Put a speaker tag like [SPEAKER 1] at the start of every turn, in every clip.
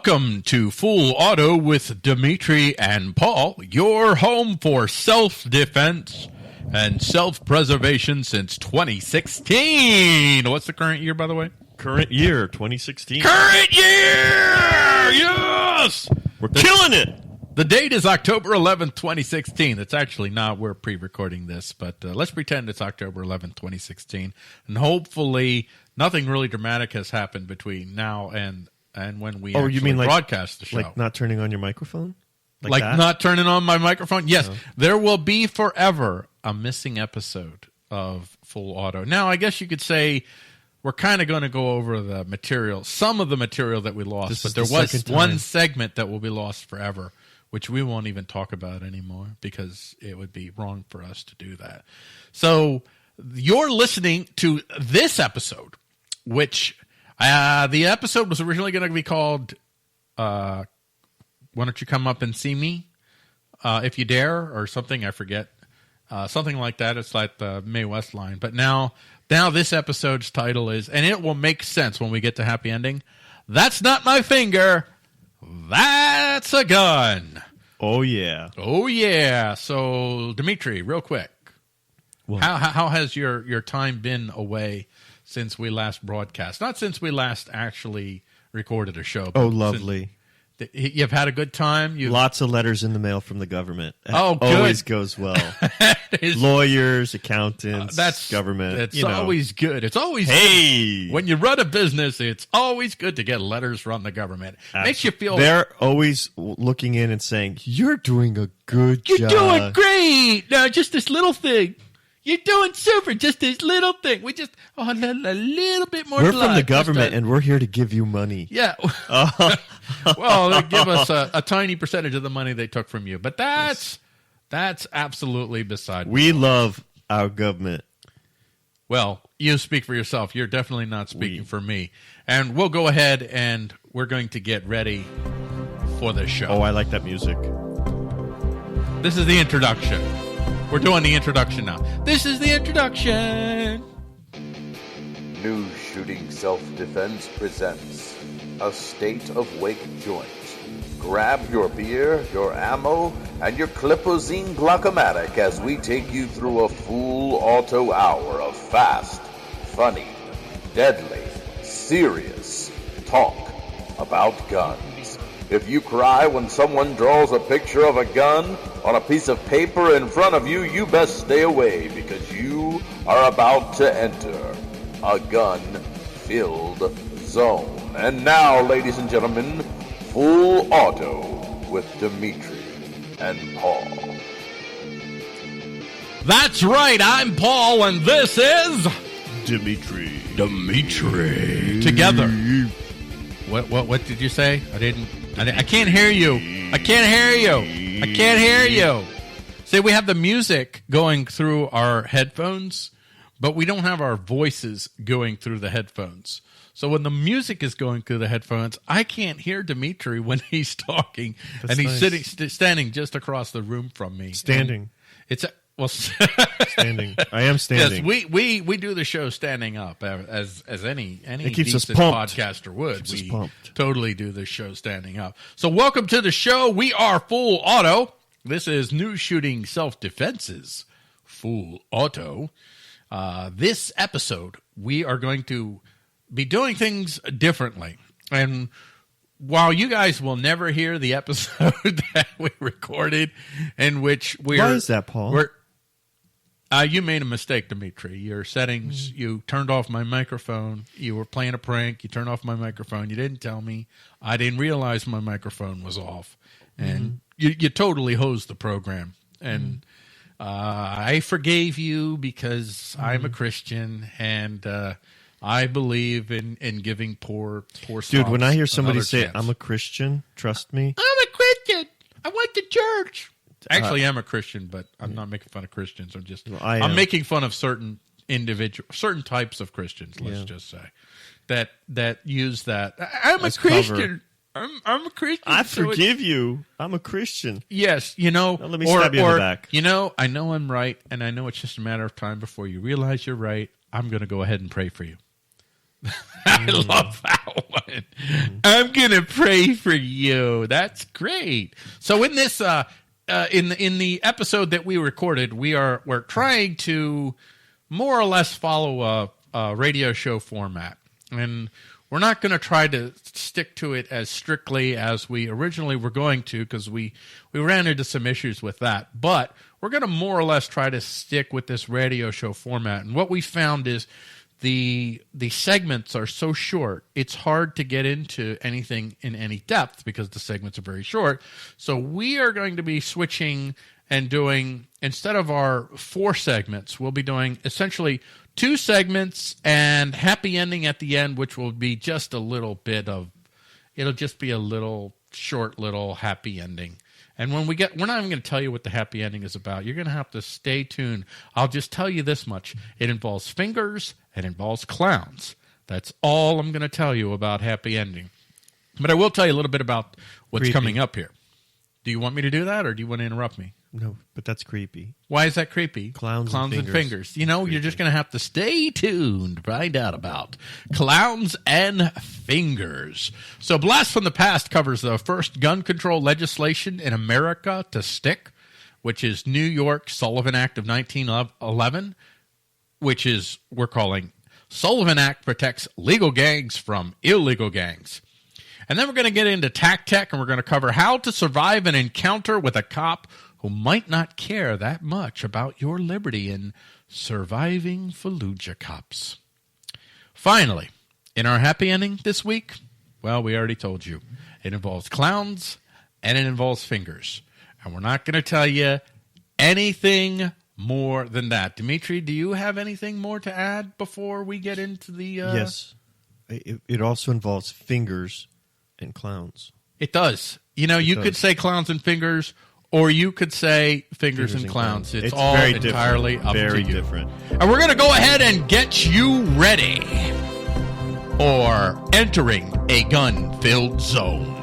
[SPEAKER 1] Welcome to Full Auto with Dimitri and Paul, your home for self-defense and self-preservation since 2016. What's the current year, by the way?
[SPEAKER 2] Current year, 2016.
[SPEAKER 1] Current year! Yes!
[SPEAKER 2] We're killing it!
[SPEAKER 1] The date is October 11th, 2016. It's actually not. We're pre-recording this, but let's pretend it's October 11th, 2016. And hopefully nothing really dramatic has happened between now and when we broadcast the show.
[SPEAKER 2] Like not turning on your microphone?
[SPEAKER 1] Like not turning on my microphone? Yes. No. There will be forever a missing episode of Full Auto. Now, I guess you could say we're kind of going to go over the material, some of the material that we lost, but there was one segment that will be lost forever, which we won't even talk about anymore because it would be wrong for us to do that. So you're listening to this episode, which the episode was originally going to be called Why Don't You Come Up and See Me If You Dare or something, I forget. Something like that. It's like the Mae West line. But now this episode's title is, and it will make sense when we get to happy ending, That's Not My Finger, That's a Gun.
[SPEAKER 2] Oh, yeah.
[SPEAKER 1] Oh, yeah. So, Dimitri, real quick, how has your time been away since we last broadcast? Not since we last actually recorded a show.
[SPEAKER 2] Oh, lovely.
[SPEAKER 1] You've had a good time?
[SPEAKER 2] Lots of letters in the mail from the government.
[SPEAKER 1] Oh, good.
[SPEAKER 2] Always goes well. Lawyers, accountants, government.
[SPEAKER 1] It's always good. It's always
[SPEAKER 2] good.
[SPEAKER 1] When you run a business, it's always good to get letters from the government. Makes you feel...
[SPEAKER 2] They're always looking in and saying, you're doing a good job.
[SPEAKER 1] You're doing great. Now, just this little thing. You're doing super. Just this little thing. We just a little bit more.
[SPEAKER 2] We're from the government, and we're here to give you money.
[SPEAKER 1] Yeah. Well, they give us a tiny percentage of the money they took from you, but that's absolutely beside.
[SPEAKER 2] We love our government.
[SPEAKER 1] Well, you speak for yourself. You're definitely not speaking for me. And we'll go ahead and we're going to get ready for the show.
[SPEAKER 2] Oh, I like that music.
[SPEAKER 1] This is the introduction. We're doing the introduction now. This is the introduction.
[SPEAKER 3] New Shooting Self-Defense presents a State of Wake joint. Grab your beer, your ammo, and your Clipozine Glockomatic as we take you through a full auto hour of fast, funny, deadly, serious talk about guns. If you cry when someone draws a picture of a gun on a piece of paper in front of you, you best stay away because you are about to enter a gun-filled zone. And now, ladies and gentlemen, Full Auto with Dimitri and Paul.
[SPEAKER 1] That's right, I'm Paul, and this is...
[SPEAKER 2] Dimitri.
[SPEAKER 1] Together. What did you say? I can't hear you. I can't hear you. See, we have the music going through our headphones, but we don't have our voices going through the headphones. So when the music is going through the headphones, I can't hear Dimitri when he's talking.
[SPEAKER 2] That's
[SPEAKER 1] and he's
[SPEAKER 2] nice.
[SPEAKER 1] standing just across the room from me.
[SPEAKER 2] Standing. Standing. I am standing.
[SPEAKER 1] Yes, we do the show standing up as any
[SPEAKER 2] it keeps
[SPEAKER 1] decent
[SPEAKER 2] us pumped.
[SPEAKER 1] podcaster would.
[SPEAKER 2] Keeps us
[SPEAKER 1] We
[SPEAKER 2] pumped.
[SPEAKER 1] totally do the show standing up. So welcome to the show. We are Full Auto. This is New Shooting Self-Defense's Full Auto. This episode, we are going to be doing things differently. And while you guys will never hear the episode that we recorded in which
[SPEAKER 2] Why is that, Paul?
[SPEAKER 1] You made a mistake, Dimitri. Your settings, you turned off my microphone. You were playing a prank. You turned off my microphone. You didn't tell me. I didn't realize my microphone was off. And you totally hosed the program. And I forgave you because I'm a Christian and I believe in giving poor
[SPEAKER 2] Dude, when I hear somebody say,
[SPEAKER 1] chance.
[SPEAKER 2] I'm a Christian, trust me.
[SPEAKER 1] I'm a Christian. I went to church. Actually, I'm a Christian, but I'm not making fun of Christians. I'm making fun of certain types of Christians. Let's just say that use that. I'm a Christian. I'm a Christian.
[SPEAKER 2] I forgive you. I'm a Christian.
[SPEAKER 1] Yes,
[SPEAKER 2] Now let me stab you in the back.
[SPEAKER 1] I know I'm right, and I know it's just a matter of time before you realize you're right. I'm going to go ahead and pray for you. I love that one. I'm gonna pray for you. That's great. So in this in the episode that we recorded, we're trying to more or less follow a radio show format, and we're not going to try to stick to it as strictly as we originally were going to, because we ran into some issues with that. But we're going to more or less try to stick with this radio show format. And what we found is the segments are so short, it's hard to get into anything in any depth because the segments are very short. So we are going to be switching and doing, instead of our 4 segments, we'll be doing essentially 2 segments and happy ending at the end, which will be just a little bit of, it'll just be a little short little happy ending. And when we're not even going to tell you what the happy ending is about. You're going to have to stay tuned. I'll just tell you this much. It involves fingers. It involves clowns. That's all I'm going to tell you about happy ending. But I will tell you a little bit about what's coming up here. Do you want me to do that, or do you want to interrupt me?
[SPEAKER 2] No, but that's creepy.
[SPEAKER 1] Why is that creepy?
[SPEAKER 2] Clowns
[SPEAKER 1] and fingers. You know, you're just going to have to stay tuned to find out about clowns and fingers. So Blast from the Past covers the first gun control legislation in America to stick, which is New York Sullivan Act of 1911, which is, we're calling Sullivan Act protects legal gangs from illegal gangs. And then we're going to get into TacTec, and we're going to cover how to survive an encounter with a cop who might not care that much about your liberty in surviving Fallujah Cops. Finally, in our happy ending this week, well, we already told you. It involves clowns and it involves fingers. And we're not going to tell you anything more than that. Dimitri, do you have anything more to add before we get into the...
[SPEAKER 2] Yes. It also involves fingers and clowns.
[SPEAKER 1] It does. You know, you could say clowns and fingers, or you could say fingers and clowns. It's all
[SPEAKER 2] very
[SPEAKER 1] entirely up to you.
[SPEAKER 2] Very different.
[SPEAKER 1] And we're going to go ahead and get you ready for entering a gun-filled zone.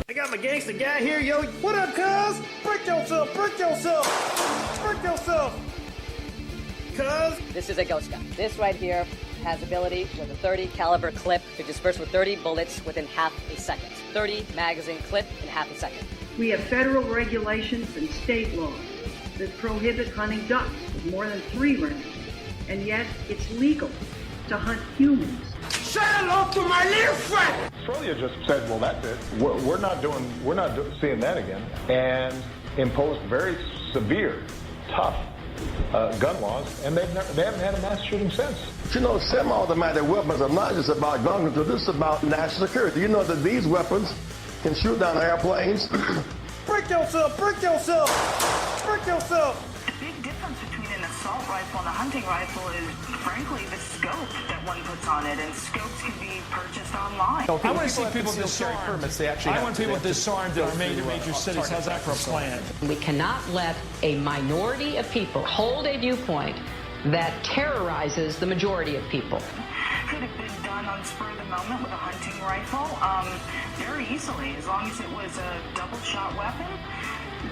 [SPEAKER 4] I got my gangster guy here, yo. What up, cuz? Break yourself, break yourself, break yourself. Cuz.
[SPEAKER 5] This is a ghost gun. This right here has ability with a 30 caliber clip to disperse with 30 bullets within half a second. 30 magazine clip in half a second.
[SPEAKER 6] We have federal regulations and state laws that prohibit hunting ducks with more than 3 rounds, and yet it's legal to hunt humans.
[SPEAKER 4] Say hello to my little friend.
[SPEAKER 7] Australia just said, well, that's it. We're not seeing that again, and imposed very severe, tough gun laws, and they haven't had a mass shooting since.
[SPEAKER 8] You know, semi-automatic weapons are not just about gun control. This is about national security. You know that these weapons can shoot down airplanes.
[SPEAKER 4] Break yourself, break yourself, break yourself.
[SPEAKER 9] The big difference between an assault rifle and a hunting rifle is, frankly, the scope that one puts on it, and scopes can be purchased online.
[SPEAKER 10] I want to see people disarmed. I want people disarmed in our major cities. How's that for a plan?
[SPEAKER 11] We cannot let a minority of people hold a viewpoint that terrorizes the majority of people.
[SPEAKER 9] Could have been done on spur of the moment with a hunting rifle, very easily, as long as it was a double-shot weapon.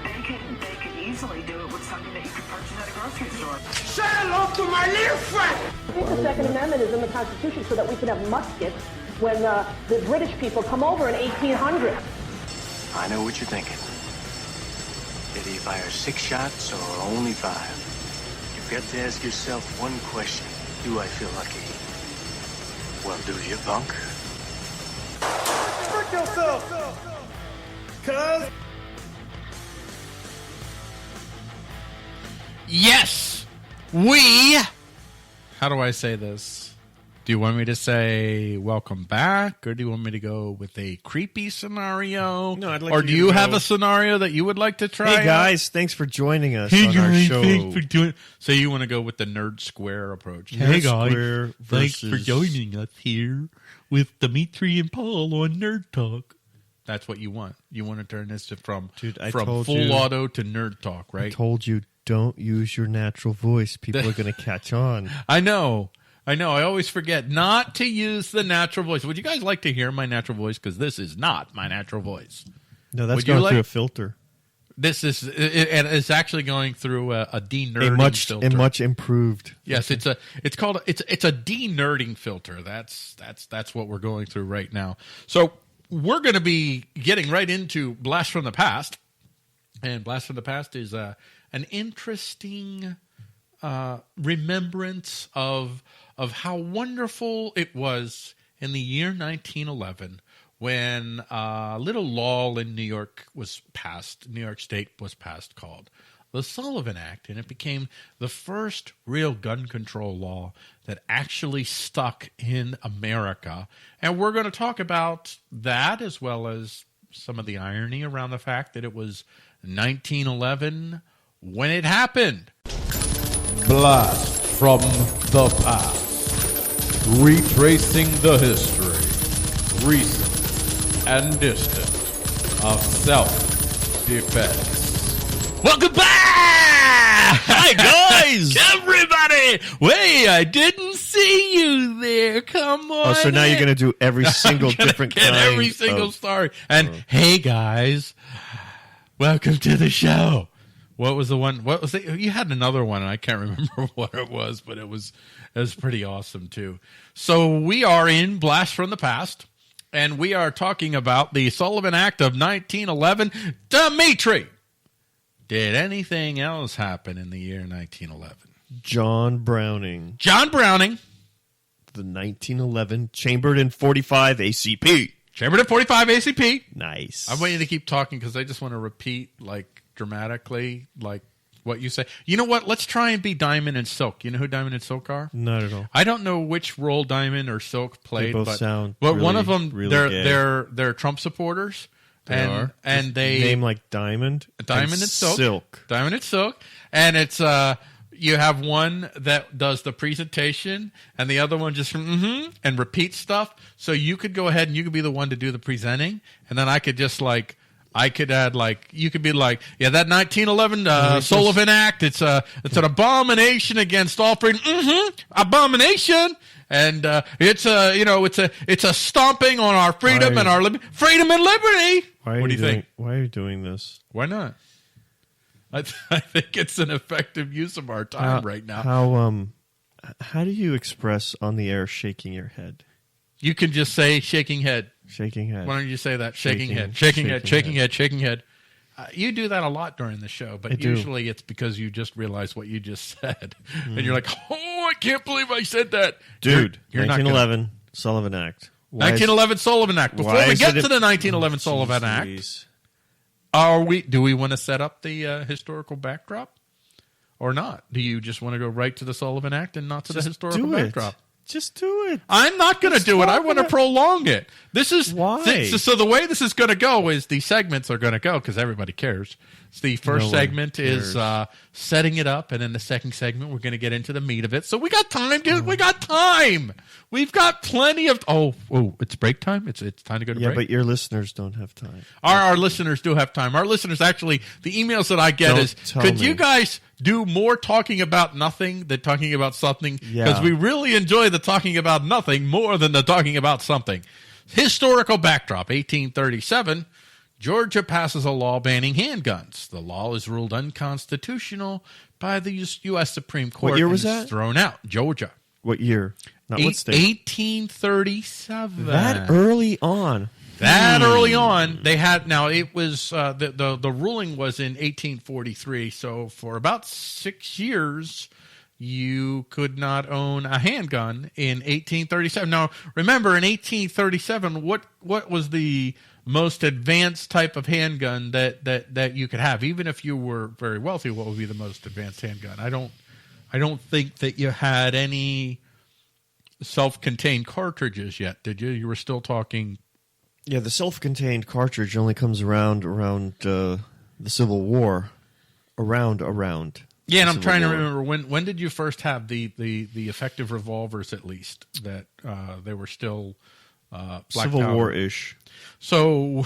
[SPEAKER 9] They could easily do it with something that you could purchase at a grocery store.
[SPEAKER 4] Say hello to my little friend.
[SPEAKER 12] I think the Second Amendment is in the Constitution so that we can have muskets when the British people come over in 1800.
[SPEAKER 13] I know what you're thinking. Did he fire 6 shots or only 5? You've got to ask yourself one question. Do I feel lucky? Well, do you, punk?
[SPEAKER 4] Break yourself, cuz.
[SPEAKER 1] Yes, how do I say this? Do you want me to say welcome back, or do you want me to go with a creepy scenario?
[SPEAKER 2] No, I'd like
[SPEAKER 1] or
[SPEAKER 2] to
[SPEAKER 1] do you
[SPEAKER 2] go.
[SPEAKER 1] have a scenario that you would like to try?
[SPEAKER 2] Hey, guys, thanks for joining us on our show.
[SPEAKER 1] Thanks for doing. So you want to go with the Nerd Square approach?
[SPEAKER 2] Nerd Square
[SPEAKER 1] thanks for joining us here with Dimitri and Paul on Nerd Talk. That's what you want. You want to turn this from full auto to Nerd Talk, right?
[SPEAKER 2] I told you, don't use your natural voice. People are going to catch on.
[SPEAKER 1] I know. I always forget not to use the natural voice. Would you guys like to hear my natural voice? Because this is not my natural voice.
[SPEAKER 2] No, that's going through a filter.
[SPEAKER 1] This is it's actually going through a de-nerding filter.
[SPEAKER 2] A much improved.
[SPEAKER 1] Yes, it's a de-nerding filter. That's what we're going through right now. So we're going to be getting right into Blast from the Past, and Blast from the Past is an interesting remembrance of how wonderful it was in the year 1911. When a little law in New York State was passed called the Sullivan Act, and it became the first real gun control law that actually stuck in America. And we're going to talk about that as well as some of the irony around the fact that it was 1911 when it happened.
[SPEAKER 14] Blast from the past. Retracing the history. Recent and distant of self-defense.
[SPEAKER 1] Welcome back! Hi, guys! Everybody! Wait, I didn't see you there. Come on.
[SPEAKER 2] Oh, so now you're going to do every single different kind
[SPEAKER 1] every single story. And hey, guys, welcome to the show. What was the one? What was it? You had another one, and I can't remember what it was, but it was pretty awesome, too. So we are in Blast from the Past. And we are talking about the Sullivan Act of 1911. Dimitri, did anything else happen in the year 1911?
[SPEAKER 2] John Browning. The 1911 chambered in 45 ACP.
[SPEAKER 1] Chambered in 45 ACP.
[SPEAKER 2] Nice.
[SPEAKER 1] I want you to keep talking because I just want to repeat, like, dramatically, like, what you say. You know what? Let's try and be Diamond and Silk. You know who Diamond and Silk are?
[SPEAKER 2] Not at all.
[SPEAKER 1] I don't know which role Diamond or Silk played,
[SPEAKER 2] they both
[SPEAKER 1] but
[SPEAKER 2] sound
[SPEAKER 1] really, one of them
[SPEAKER 2] really
[SPEAKER 1] they're Trump supporters.
[SPEAKER 2] And
[SPEAKER 1] they
[SPEAKER 2] name like Diamond
[SPEAKER 1] and Silk. Diamond and Silk. And it's you have one that does the presentation and the other one just and repeats stuff. So you could go ahead and you could be the one to do the presenting, and then I could just add you could be like, yeah, that 1911 Sullivan Act, it's an abomination against all freedom. Abomination. And it's a stomping on our freedom and our freedom and liberty. What do you think?
[SPEAKER 2] Why are you doing this?
[SPEAKER 1] Why not? I think it's an effective use of our time right now.
[SPEAKER 2] How do you express on the air shaking your head?
[SPEAKER 1] You can just say shaking head.
[SPEAKER 2] Shaking head.
[SPEAKER 1] Why don't you say that? Shaking head. You do that a lot during the show, but usually it's because you just realize what you just said. And you're like, oh, I can't believe I said that.
[SPEAKER 2] Dude, you're 1911 Sullivan Act.
[SPEAKER 1] 1911 Sullivan Act. Before we get to the 1911 Sullivan Act, do we want to set up the historical backdrop or not? Do you just want to go right to the Sullivan Act and not to the historical backdrop?
[SPEAKER 2] Just do it.
[SPEAKER 1] I'm not going to do it. I want to prolong it. This is
[SPEAKER 2] why.
[SPEAKER 1] So the way this is going to go is the segments are going to go because everybody cares. So the first segment is setting it up, and then the second segment we're going to get into the meat of it. So we got time, dude. We got time. We've got plenty of. Oh, it's break time. It's time to go to break.
[SPEAKER 2] Yeah, but your listeners don't have time.
[SPEAKER 1] Our listeners do have time. Our listeners actually, the emails that I get could you guys do more talking about nothing than talking about something? Because we really enjoy the talking about nothing more than the talking about something. Historical backdrop, 1837. Georgia passes a law banning handguns. The law is ruled unconstitutional by the U.S. Supreme Court.
[SPEAKER 2] What year was that?
[SPEAKER 1] Thrown out. Georgia.
[SPEAKER 2] What year? Not what state?
[SPEAKER 1] 1837.
[SPEAKER 2] That early on.
[SPEAKER 1] Early on, they had. Now it was the ruling was in 1843. So for about 6 years, you could not own a handgun in 1837. Now remember, in 1837, what was the most advanced type of handgun that you could have? Even if you were very wealthy, what would be the most advanced handgun? I don't think that you had any self-contained cartridges yet, did you? You were still talking.
[SPEAKER 2] Yeah, the self-contained cartridge only comes around the Civil War. Around.
[SPEAKER 1] Yeah, and I'm trying to remember when did you first have the effective revolvers, at least that they were still black
[SPEAKER 2] Civil
[SPEAKER 1] powder.
[SPEAKER 2] War-ish.
[SPEAKER 1] So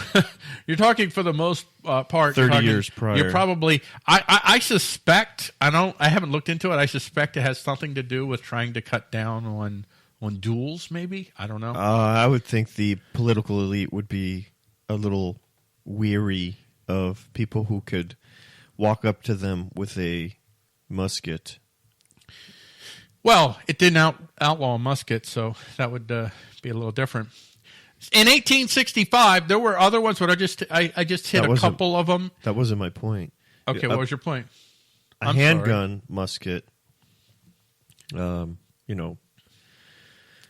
[SPEAKER 1] you're talking for the most part
[SPEAKER 2] 30 years prior.
[SPEAKER 1] You're probably I suspect I haven't looked into it. I suspect it has something to do with trying to cut down on duels. Maybe I don't know.
[SPEAKER 2] I would think the political elite would be a little weary of people who could walk up to them with a musket.
[SPEAKER 1] Well, it didn't outlaw a musket, so that would be a little different. In 1865, there were other ones, but I just hit a couple of them.
[SPEAKER 2] That wasn't my point.
[SPEAKER 1] Okay, what was your point?
[SPEAKER 2] A handgun musket, a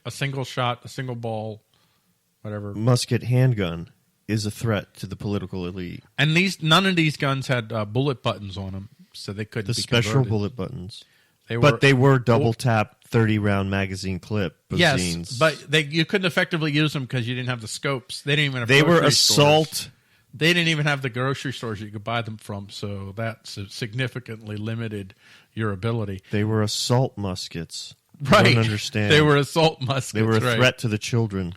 [SPEAKER 1] single shot, a single ball, whatever.
[SPEAKER 2] Musket handgun is a threat to the political elite.
[SPEAKER 1] And none of these guns had bullet buttons on them, so they couldn't be
[SPEAKER 2] special
[SPEAKER 1] converted.
[SPEAKER 2] Bullet buttons. They were double tap 30-round magazine clip.
[SPEAKER 1] Yes, but you couldn't effectively use them because you didn't have the scopes. They didn't even have.
[SPEAKER 2] They were assault.
[SPEAKER 1] Stores. They didn't even have the grocery stores you could buy them from, so that significantly limited your ability.
[SPEAKER 2] They were assault muskets.
[SPEAKER 1] Right.
[SPEAKER 2] I don't understand.
[SPEAKER 1] They were assault muskets.
[SPEAKER 2] They were a threat to the children.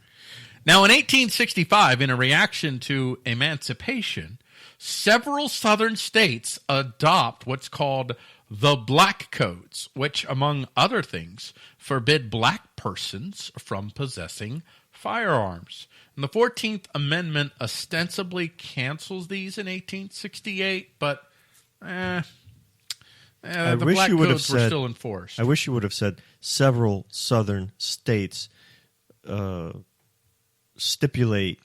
[SPEAKER 1] Now, in 1865, in a reaction to emancipation, several southern states adopt what's called the Black Codes, which, among other things, forbid black persons from possessing firearms. And the 14th Amendment ostensibly cancels these in 1868, but the Black Codes were still enforced.
[SPEAKER 2] I wish you would have said several southern states stipulate.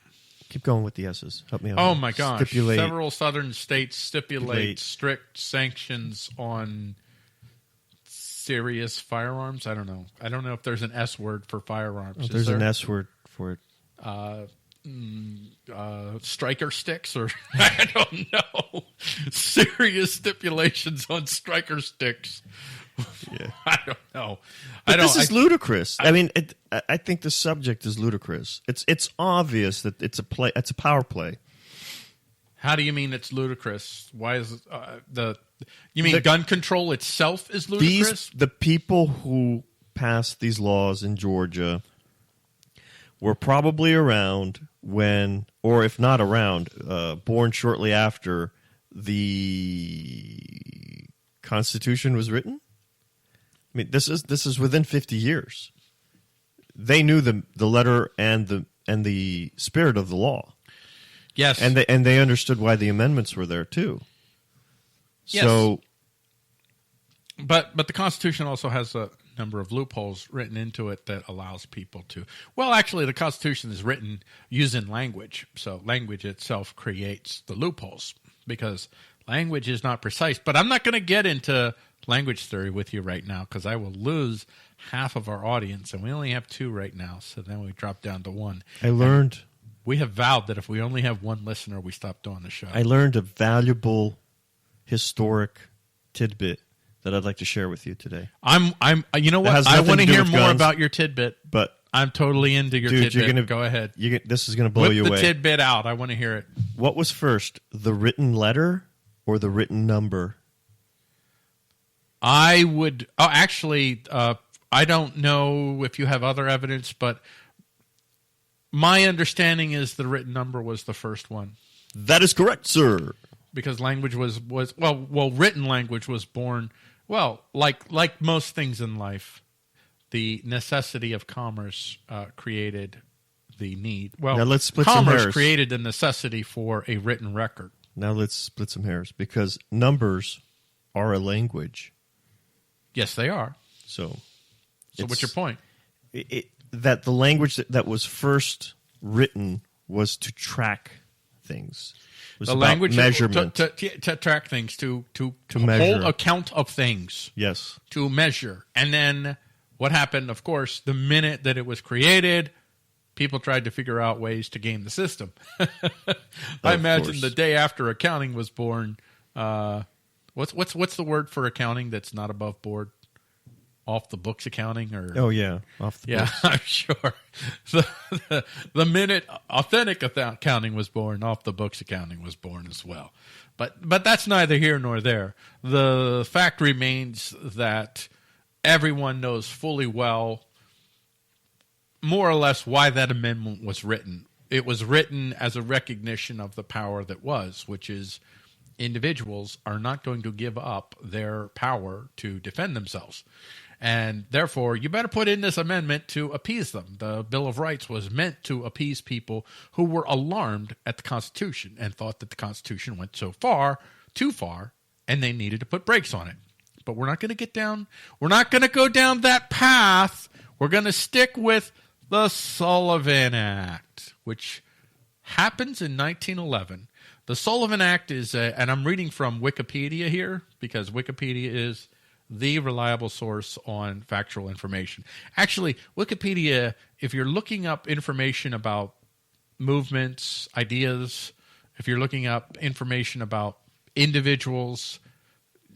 [SPEAKER 2] Keep going with the S's. Help me out.
[SPEAKER 1] Oh, my gosh. Several southern states stipulate strict sanctions on serious firearms. I don't know. I don't know if there's an S word for firearms.
[SPEAKER 2] There's an S word for it.
[SPEAKER 1] Striker sticks, or I don't know. Serious stipulations on striker sticks.
[SPEAKER 2] Yeah.
[SPEAKER 1] I don't know.
[SPEAKER 2] This is ludicrous. I mean, I think the subject is ludicrous. It's obvious that it's a play. It's a power play.
[SPEAKER 1] How do you mean it's ludicrous? Why is you mean gun control itself is ludicrous?
[SPEAKER 2] The people who passed these laws in Georgia were probably around when, or if not around, born shortly after the Constitution was written. I mean, this is within 50 years. They knew the letter and the spirit of the law.
[SPEAKER 1] Yes,
[SPEAKER 2] and they understood why the amendments were there too.
[SPEAKER 1] Yes.
[SPEAKER 2] So,
[SPEAKER 1] but the Constitution also has a number of loopholes written into it that allows people to. Well, actually, the Constitution is written using language, so language itself creates the loopholes because language is not precise. But I'm not going to get into language theory with you right now because I will lose half of our audience, and we only have 2 right now, so then we drop down to 1.
[SPEAKER 2] I learned.
[SPEAKER 1] We have vowed that if we only have 1 listener, we stop doing the show.
[SPEAKER 2] I learned a valuable historic tidbit that I'd like to share with you today.
[SPEAKER 1] You know what? I want to hear more about your tidbit,
[SPEAKER 2] but
[SPEAKER 1] I'm totally into your tidbit. Go ahead.
[SPEAKER 2] This is going to blow you away.
[SPEAKER 1] Whip the tidbit out. I want to hear it.
[SPEAKER 2] What was first, the written letter or the written number?
[SPEAKER 1] I would. Oh, actually, I don't know if you have other evidence, but my understanding is the written number was the first one.
[SPEAKER 2] That is correct, sir.
[SPEAKER 1] Because language was written language was born. Well, like most things in life, the necessity of commerce created the need. Well,
[SPEAKER 2] now let's split some hairs.
[SPEAKER 1] Commerce created the necessity for a written record.
[SPEAKER 2] Now let's split some hairs because numbers are a language.
[SPEAKER 1] Yes, they are.
[SPEAKER 2] So
[SPEAKER 1] what's your point?
[SPEAKER 2] That the language that was first written was to track things. It was
[SPEAKER 1] the language
[SPEAKER 2] measurement
[SPEAKER 1] to track things, to
[SPEAKER 2] measure.
[SPEAKER 1] hold account of things.
[SPEAKER 2] Yes.
[SPEAKER 1] To measure. And then what happened, of course, the minute that it was created, people tried to figure out ways to game the system. I imagine the day after accounting was born, what's the word for accounting that's not above board? Off the books accounting, or
[SPEAKER 2] off the books.
[SPEAKER 1] I'm sure. The minute authentic accounting was born, off the books accounting was born as well. But that's neither here nor there. The fact remains that everyone knows fully well, more or less, why that amendment was written. It was written as a recognition of the power that was, which is individuals are not going to give up their power to defend themselves. And therefore, you better put in this amendment to appease them. The Bill of Rights was meant to appease people who were alarmed at the Constitution and thought that the Constitution went too far, and they needed to put brakes on it. But we're not going to go down that path. We're going to stick with the Sullivan Act, which happens in 1911. The Sullivan Act is, and I'm reading from Wikipedia here because Wikipedia is the reliable source on factual information. Actually, Wikipedia, if you're looking up information about movements, ideas, if you're looking up information about individuals,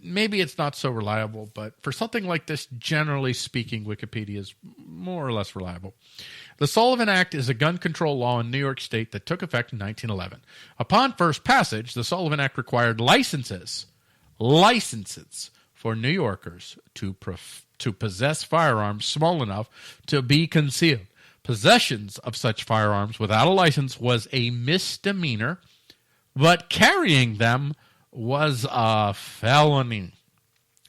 [SPEAKER 1] maybe it's not so reliable, but for something like this, generally speaking, Wikipedia is more or less reliable. The Sullivan Act is a gun control law in New York State that took effect in 1911. Upon first passage, the Sullivan Act required licenses for New Yorkers to possess firearms small enough to be concealed. Possessions of such firearms without a license was a misdemeanor, but carrying them was a felony.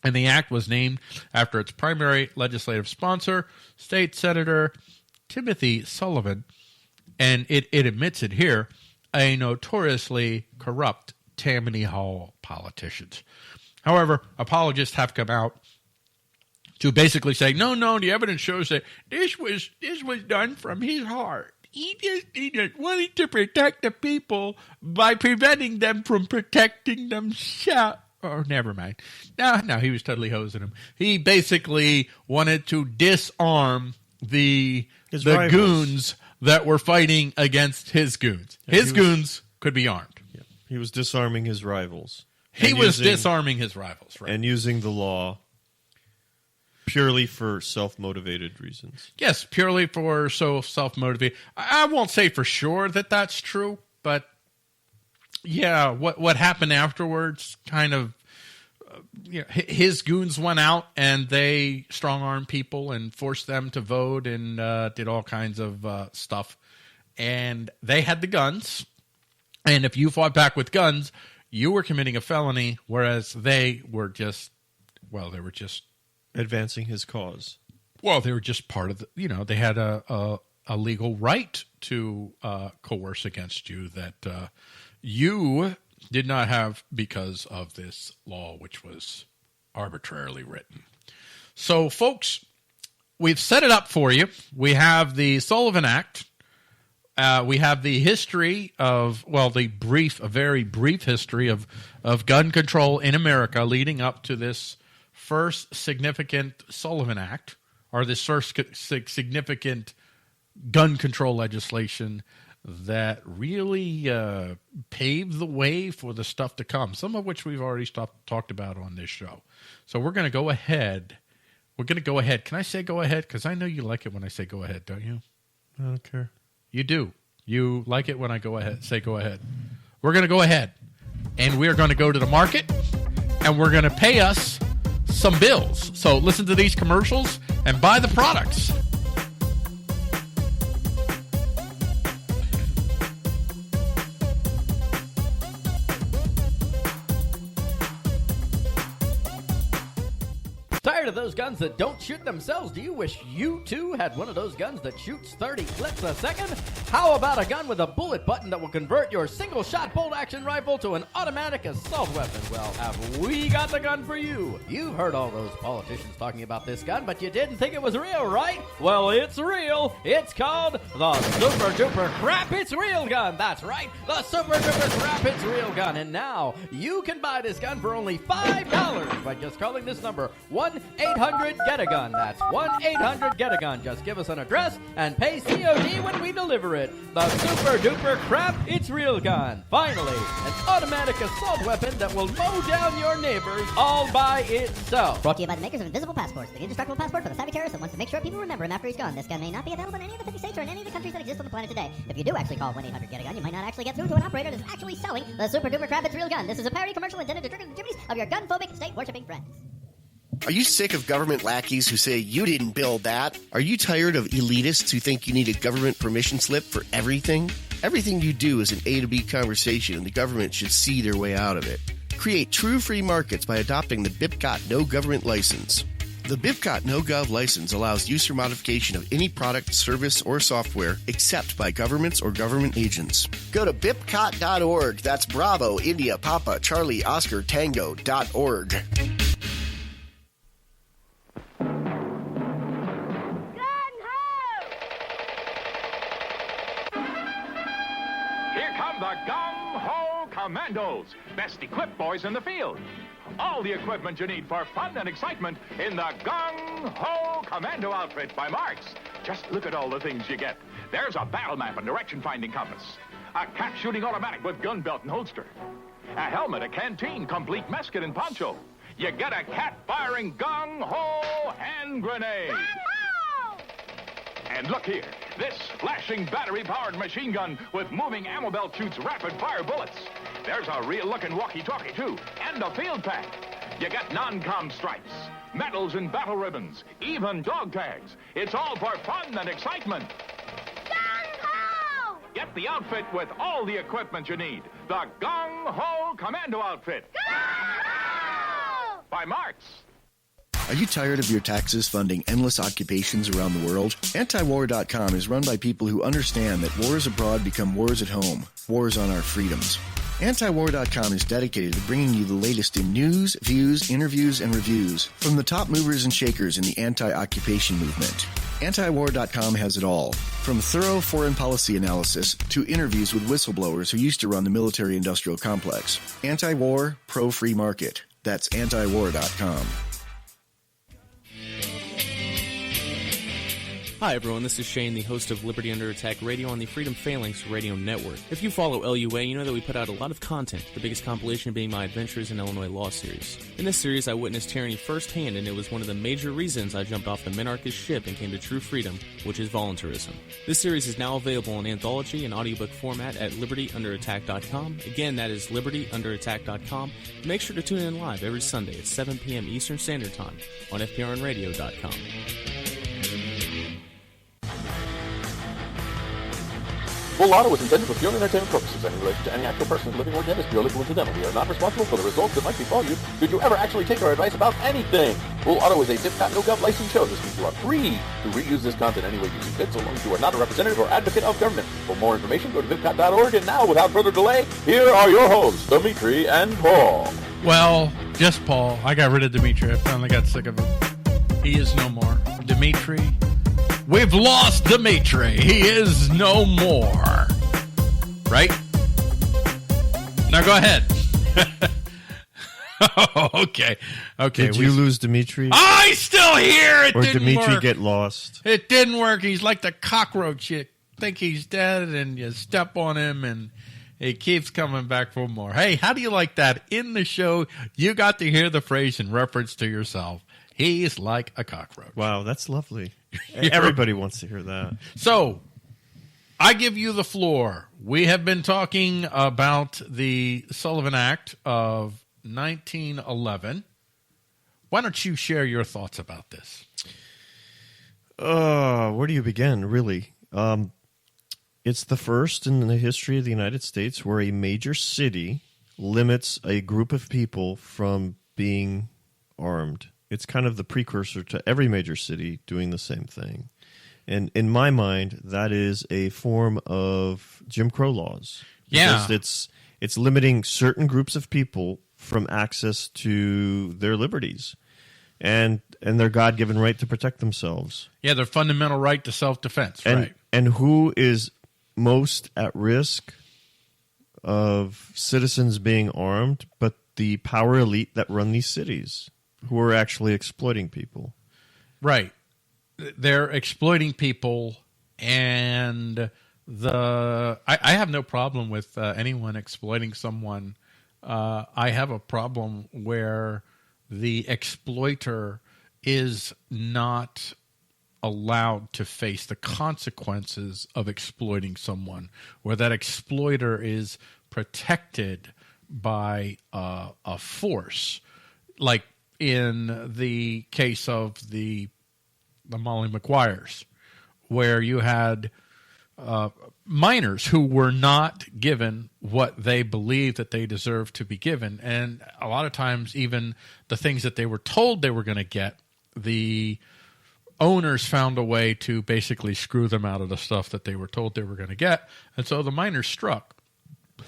[SPEAKER 1] And the act was named after its primary legislative sponsor, State Senator Timothy Sullivan, and it admits it here, a notoriously corrupt Tammany Hall politician. However, apologists have come out to basically say, no, the evidence shows that this was done from his heart. He just wanted to protect the people by preventing them from protecting themselves. Oh, never mind. No, he was totally hosing them. He basically wanted to disarm the goons that were fighting against his goons. His goons could be armed.
[SPEAKER 2] Yeah. He was disarming his rivals.
[SPEAKER 1] Disarming his rivals, right?
[SPEAKER 2] And using the law purely for self-motivated reasons.
[SPEAKER 1] Yes, purely for self-motivated. I won't say for sure that that's true, but yeah, what happened afterwards kind of, his goons went out and they strong-armed people and forced them to vote and did all kinds of stuff. And they had the guns. And if you fought back with guns, you were committing a felony, whereas they were just
[SPEAKER 2] advancing his cause.
[SPEAKER 1] Well, they were just part of the, they had a legal right to coerce against you that you did not have because of this law, which was arbitrarily written. So, folks, we've set it up for you. We have the Sullivan Act. We have the history of, a very brief history of gun control in America leading up to this first significant Sullivan Act, or this first significant gun control legislation that really paved the way for the stuff to come, some of which we've already talked about on this show. So we're going to go ahead. Can I say go ahead? Because I know you like it when I say go ahead, don't you?
[SPEAKER 2] I don't care.
[SPEAKER 1] You do. You like it when I say go ahead. We're going to go ahead, and we're going to go to the market, and we're going to pay us some bills. So listen to these commercials and buy the products.
[SPEAKER 15] Tired of those guns that don't shoot themselves? Do you wish you too had one of those guns that shoots 30 clips a second? How about a gun with a bullet button that will convert your single-shot bolt-action rifle to an automatic assault weapon? Well, have we got the gun for you? You've heard all those politicians talking about this gun, but you didn't think it was real, right? Well, it's real. It's called the Super Duper Crap It's Real gun. That's right, the Super Duper Crap It's Real gun. And now you can buy this gun for only $5 by just calling this number 1-800-GET-A-GUN. That's 1-800-GET-A-GUN. Just give us an address and pay COD when we deliver it. The Super Duper Crap It's Real gun. Finally, an automatic assault weapon that will mow down your neighbors all by itself.
[SPEAKER 16] Brought to you by the makers of Invisible Passports, the indestructible passport for the savvy terrorist that wants to make sure people remember him after he's gone. This gun may not be available in any of the 50 states or in any of the countries that exist on the planet today. If you do actually call 1-800-GET-A-GUN, you might not actually get through to an operator that's actually selling the Super Duper Crap It's Real gun. This is a parody commercial intended to trigger the activities of your gun-phobic, state-worshipping friends.
[SPEAKER 17] Are you sick of government lackeys who say you didn't build that? Are you tired of elitists who think you need a government permission slip for everything? Everything you do is an A to B conversation, and the government should see their way out of it. Create true free markets by adopting the BIPCOT No Government License. The BIPCOT NoGov license allows use or modification of any product, service, or software except by governments or government agents.
[SPEAKER 18] Go to bipcot.org. That's Bravo, India, Papa, Charlie, Oscar, Tango.org.
[SPEAKER 19] Here come the Gung-Ho Commandos, best equipped boys in the field. All the equipment you need for fun and excitement in the Gung-Ho Commando outfit by Marks. Just look at all the things you get. There's a battle map and direction-finding compass, a cat shooting automatic with gun belt and holster, a helmet, a canteen, complete mess kit and poncho. You get a cat-firing Gung-Ho hand grenade. And look here, this flashing battery-powered machine gun with moving ammo belt shoots rapid-fire bullets. There's a real-looking walkie-talkie, too, and a field pack. You get non-com stripes, medals and battle ribbons, even dog tags. It's all for fun and excitement. Gung-Ho! Get the outfit with all the equipment you need. The Gung-Ho Commando outfit. Gung-Ho! By Marks.
[SPEAKER 18] Are you tired of your taxes funding endless occupations around the world? Antiwar.com is run by people who understand that wars abroad become wars at home, wars on our freedoms. Antiwar.com is dedicated to bringing you the latest in news, views, interviews, and reviews from the top movers and shakers in the anti-occupation movement. Antiwar.com has it all, from thorough foreign policy analysis to interviews with whistleblowers who used to run the military-industrial complex. Anti-war, pro-free market. That's antiwar.com.
[SPEAKER 20] Hi everyone, this is Shane, the host of Liberty Under Attack Radio on the Freedom Phalanx Radio Network. If you follow LUA, you know that we put out a lot of content, the biggest compilation being my Adventures in Illinois Law series. In this series, I witnessed tyranny firsthand, and it was one of the major reasons I jumped off the minarchist ship and came to true freedom, which is voluntarism. This series is now available in anthology and audiobook format at libertyunderattack.com. Again, that is libertyunderattack.com. Make sure to tune in live every Sunday at 7 p.m. Eastern Standard Time on fprnradio.com.
[SPEAKER 21] Full Auto is intended for pure entertainment purposes and in relation to any actual persons living or dead is purely coincidental. We are not responsible for the results that might befall you should you ever actually take our advice about anything. Full Auto is a BIPCOT NoGov licensed show. This means you are free to reuse this content any way you see fit, so long as you are not a representative or advocate of government. For more information, go to bipcot.org. And now, without further delay, here are your hosts, Dimitri and Paul.
[SPEAKER 1] Well, just Paul. I got rid of Dimitri. I finally got sick of him. He is no more. Dimitri. We've lost Dimitri. He is no more. Right? Now go ahead. Oh, okay. Okay.
[SPEAKER 2] Did you lose Dimitri?
[SPEAKER 1] I still here. It
[SPEAKER 2] or
[SPEAKER 1] didn't
[SPEAKER 2] Dimitri
[SPEAKER 1] work.
[SPEAKER 2] Get lost?
[SPEAKER 1] It didn't work. He's like the cockroach. You think he's dead, and you step on him, and he keeps coming back for more. Hey, how do you like that? In the show, you got to hear the phrase in reference to yourself. He's like a cockroach.
[SPEAKER 2] Wow, that's lovely. Everybody wants to hear that.
[SPEAKER 1] So, I give you the floor. We have been talking about the Sullivan Act of 1911. Why don't you share your thoughts about this?
[SPEAKER 2] Where do you begin, really? It's the first in the history of the United States where a major city limits a group of people from being armed. It's kind of the precursor to every major city doing the same thing. And in my mind, that is a form of Jim Crow laws.
[SPEAKER 1] Yeah.
[SPEAKER 2] Because it's limiting certain groups of people from access to their liberties and their God-given right to protect themselves.
[SPEAKER 1] Yeah, their fundamental right to self-defense, right.
[SPEAKER 2] And who is most at risk of citizens being armed but the power elite that run these cities, who are actually exploiting people.
[SPEAKER 1] Right. They're exploiting people, and I have no problem with anyone exploiting someone. I have a problem where the exploiter is not allowed to face the consequences of exploiting someone, where that exploiter is protected by a force, like in the case of the Molly McGuires, where you had minors who were not given what they believed that they deserved to be given. And a lot of times even the things that they were told they were going to get the owners found a way to basically screw them out of the stuff that they were told they were going to get. And so the miners struck.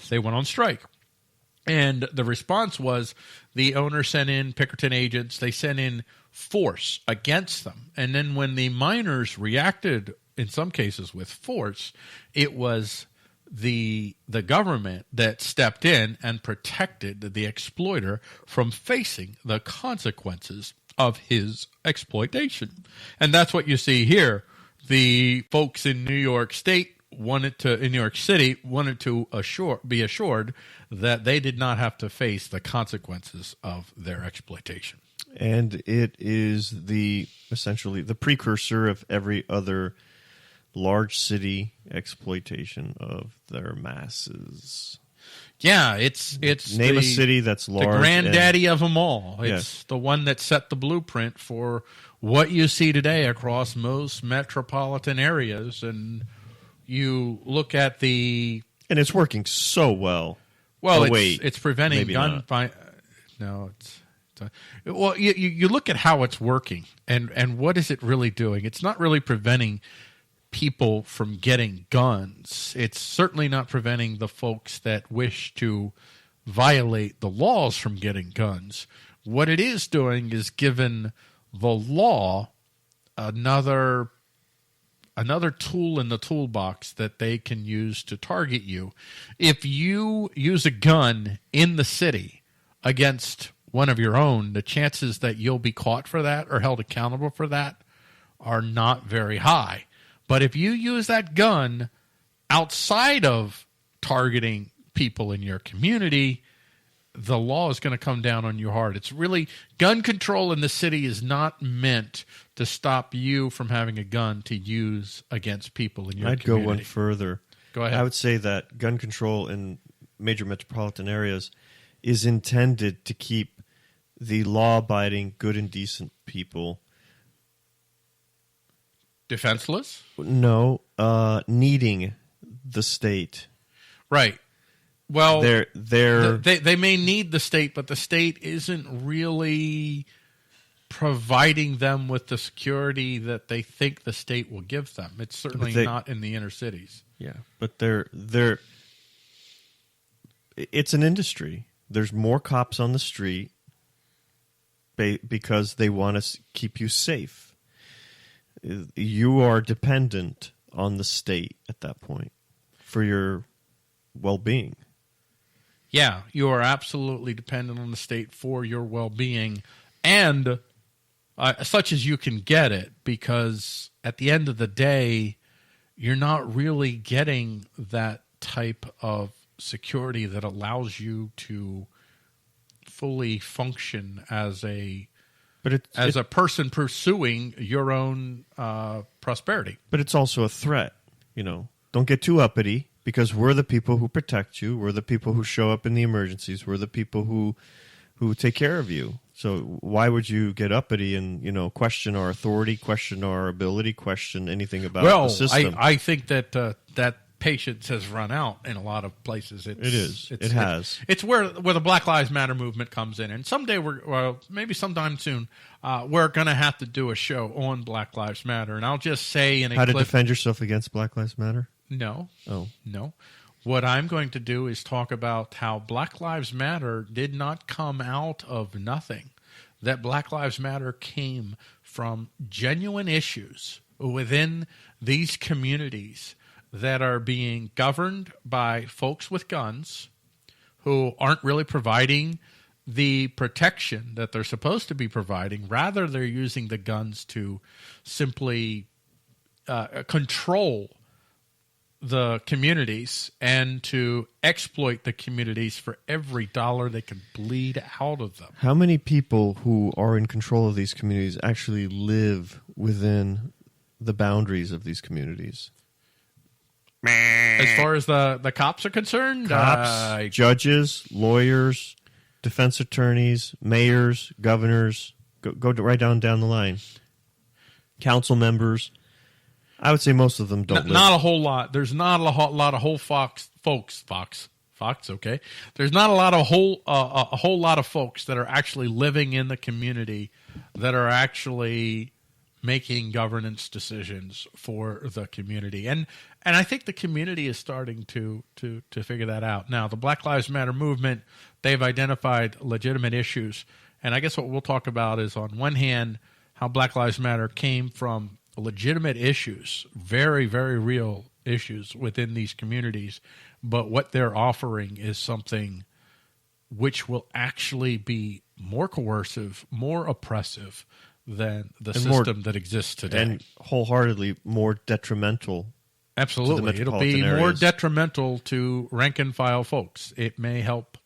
[SPEAKER 1] They went on strike. And the response was the owner sent in Pinkerton agents. They sent in force against them. And then when the miners reacted, in some cases with force, it was the government that stepped in and protected the exploiter from facing the consequences of his exploitation. And that's what you see here. The folks in New York City wanted to be assured that they did not have to face the consequences of their exploitation.
[SPEAKER 2] And it is essentially the precursor of every other large city exploitation of their masses.
[SPEAKER 1] Yeah, it's
[SPEAKER 2] name a city that's large,
[SPEAKER 1] the granddaddy of them all. It's the one that set the blueprint for what you see today across most metropolitan areas. And you look at and
[SPEAKER 2] it's working so well.
[SPEAKER 1] Well, it's preventing gun violence. No, well, you look at how it's working, and what is it really doing? It's not really preventing people from getting guns. It's certainly not preventing the folks that wish to violate the laws from getting guns. What it is doing is giving the law another tool in the toolbox that they can use to target you. If you use a gun in the city against one of your own, the chances that you'll be caught for that or held accountable for that are not very high. But if you use that gun outside of targeting people in your community, the law is going to come down on you hard. It's really, gun control in the city is not meant to stop you from having a gun to use against people in your community.
[SPEAKER 2] I'd go one further.
[SPEAKER 1] Go ahead.
[SPEAKER 2] I would say that gun control in major metropolitan areas is intended to keep the law-abiding, good and decent people
[SPEAKER 1] defenseless?
[SPEAKER 2] No, needing the state.
[SPEAKER 1] Right. Well,
[SPEAKER 2] they
[SPEAKER 1] may need the state, but the state isn't really providing them with the security that they think the state will give them. It's certainly not in the inner cities.
[SPEAKER 2] Yeah, but it's an industry. There's more cops on the street because they want to keep you safe. You are dependent on the state at that point for your well-being.
[SPEAKER 1] Yeah, you are absolutely dependent on the state for your well-being, and such as you can get it, because at the end of the day, you're not really getting that type of security that allows you to fully function as a person pursuing your own prosperity.
[SPEAKER 2] But it's also a threat. Don't get too uppity, because we're the people who protect you. We're the people who show up in the emergencies. We're the people who take care of you. So why would you get uppity and question our authority, question our ability, question anything about the system?
[SPEAKER 1] I think that that patience has run out in a lot of places. It
[SPEAKER 2] has.
[SPEAKER 1] It's where the Black Lives Matter movement comes in, and someday maybe sometime soon, we're going to have to do a show on Black Lives Matter. And I'll just say
[SPEAKER 2] how to defend yourself against Black Lives Matter.
[SPEAKER 1] No.
[SPEAKER 2] Oh.
[SPEAKER 1] No. What I'm going to do is talk about how Black Lives Matter did not come out of nothing. That Black Lives Matter came from genuine issues within these communities that are being governed by folks with guns who aren't really providing the protection that they're supposed to be providing. Rather, they're using the guns to simply control the communities and to exploit the communities for every dollar they can bleed out of them.
[SPEAKER 2] How many people who are in control of these communities actually live within the boundaries of these communities?
[SPEAKER 1] As far as the cops are concerned?
[SPEAKER 2] Cops, judges, lawyers, defense attorneys, mayors, governors, go right down the line. Council members. I would say most of them don't live.
[SPEAKER 1] Not a whole lot. There's not a lot of whole folks Fox, okay. There's not a whole lot of folks that are actually living in the community that are actually making governance decisions for the community. And I think the community is starting to figure that out. Now, the Black Lives Matter movement, they've identified legitimate issues. And I guess what we'll talk about is, on one hand, how Black Lives Matter came from legitimate issues, very, very real issues within these communities. But what they're offering is something which will actually be more coercive, more oppressive than the system that exists today.
[SPEAKER 2] And wholeheartedly more detrimental.
[SPEAKER 1] Absolutely. It'll be more detrimental to rank and file folks. It may help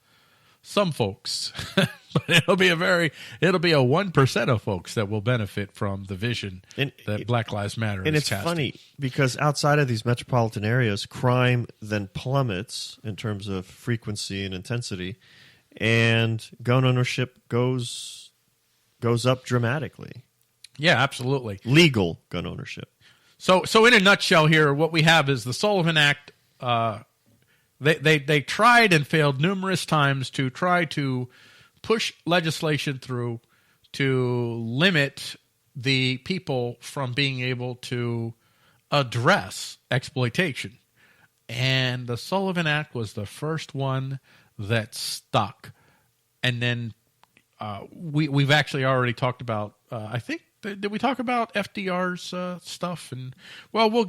[SPEAKER 1] some folks, but it'll be a 1% of folks that will benefit from the vision that Black Lives Matter is
[SPEAKER 2] casting. And it's funny because outside of these metropolitan areas, crime then plummets in terms of frequency and intensity, and gun ownership goes up dramatically.
[SPEAKER 1] Yeah, absolutely.
[SPEAKER 2] Legal gun ownership.
[SPEAKER 1] So in a nutshell here, what we have is the Sullivan Act. They tried and failed numerous times to try to push legislation through to limit the people from being able to address exploitation. And the Sullivan Act was the first one that stuck. And then we've actually already talked about, I think, did we talk about FDR's stuff? And well,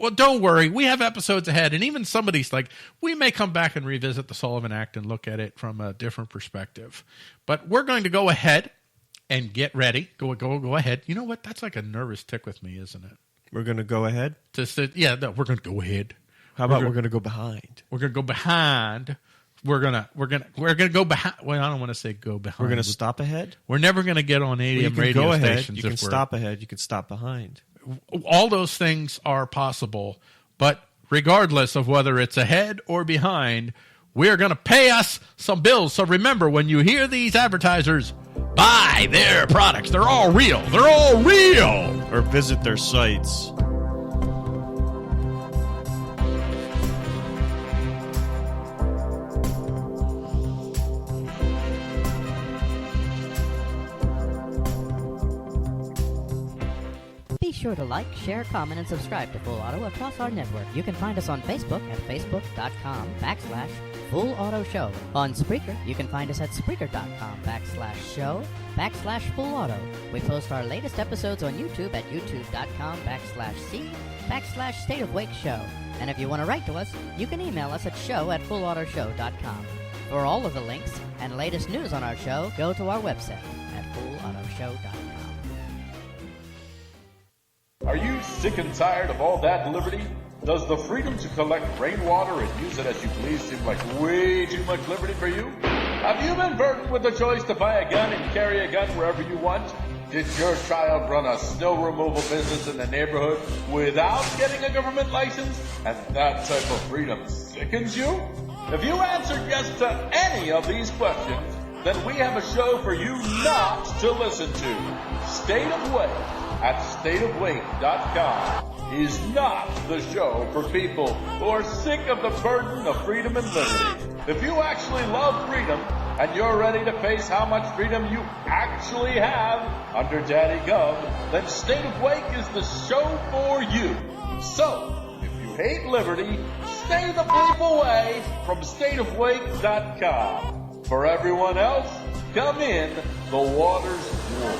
[SPEAKER 1] don't worry. We have episodes ahead. And even somebody's like, we may come back and revisit the Sullivan Act and look at it from a different perspective. But we're going to go ahead and get ready. Go ahead. You know what? That's like a nervous tick with me, isn't it?
[SPEAKER 2] We're going to go ahead?
[SPEAKER 1] We're going to go ahead.
[SPEAKER 2] How about we're going to go behind?
[SPEAKER 1] We're going to go behind. We're gonna go behind. Well, I don't want to say go behind.
[SPEAKER 2] We're gonna stop ahead.
[SPEAKER 1] We're never gonna get on AM radio
[SPEAKER 2] go ahead.
[SPEAKER 1] stations.
[SPEAKER 2] You can stop ahead. You can stop behind.
[SPEAKER 1] All those things are possible, but regardless of whether it's ahead or behind, we're gonna pay us some bills. So remember, when you hear these advertisers, buy their products. They're all real. They're all real.
[SPEAKER 2] Or visit their sites.
[SPEAKER 16] Be sure to like, share, comment, and subscribe to Full Auto across our network. You can find us on Facebook at facebook.com/Full Auto Show. On Spreaker, you can find us at Spreaker.com/show/Full Auto. We post our latest episodes on YouTube at youtube.com/C/State of Wake Show. And if you want to write to us, you can email us at show@fullautoshow.com. For all of the links and latest news on our show, go to our website at fullautoshow.com.
[SPEAKER 19] Are you sick and tired of all that liberty? Does the freedom to collect rainwater and use it as you please seem like way too much liberty for you? Have you been burdened with the choice to buy a gun and carry a gun wherever you want? Did your child run a snow removal business in the neighborhood without getting a government license? And that type of freedom sickens you? If you answered yes to any of these questions, then we have a show for you not to listen to. State of Wake at stateofwake.com is not the show for people who are sick of the burden of freedom and liberty. If you actually love freedom and you're ready to face how much freedom you actually have under Daddy Gov, then State of Wake is the show for you. So, if you hate liberty, stay the bleep away from stateofwake.com. For everyone else, come in, the water's warm.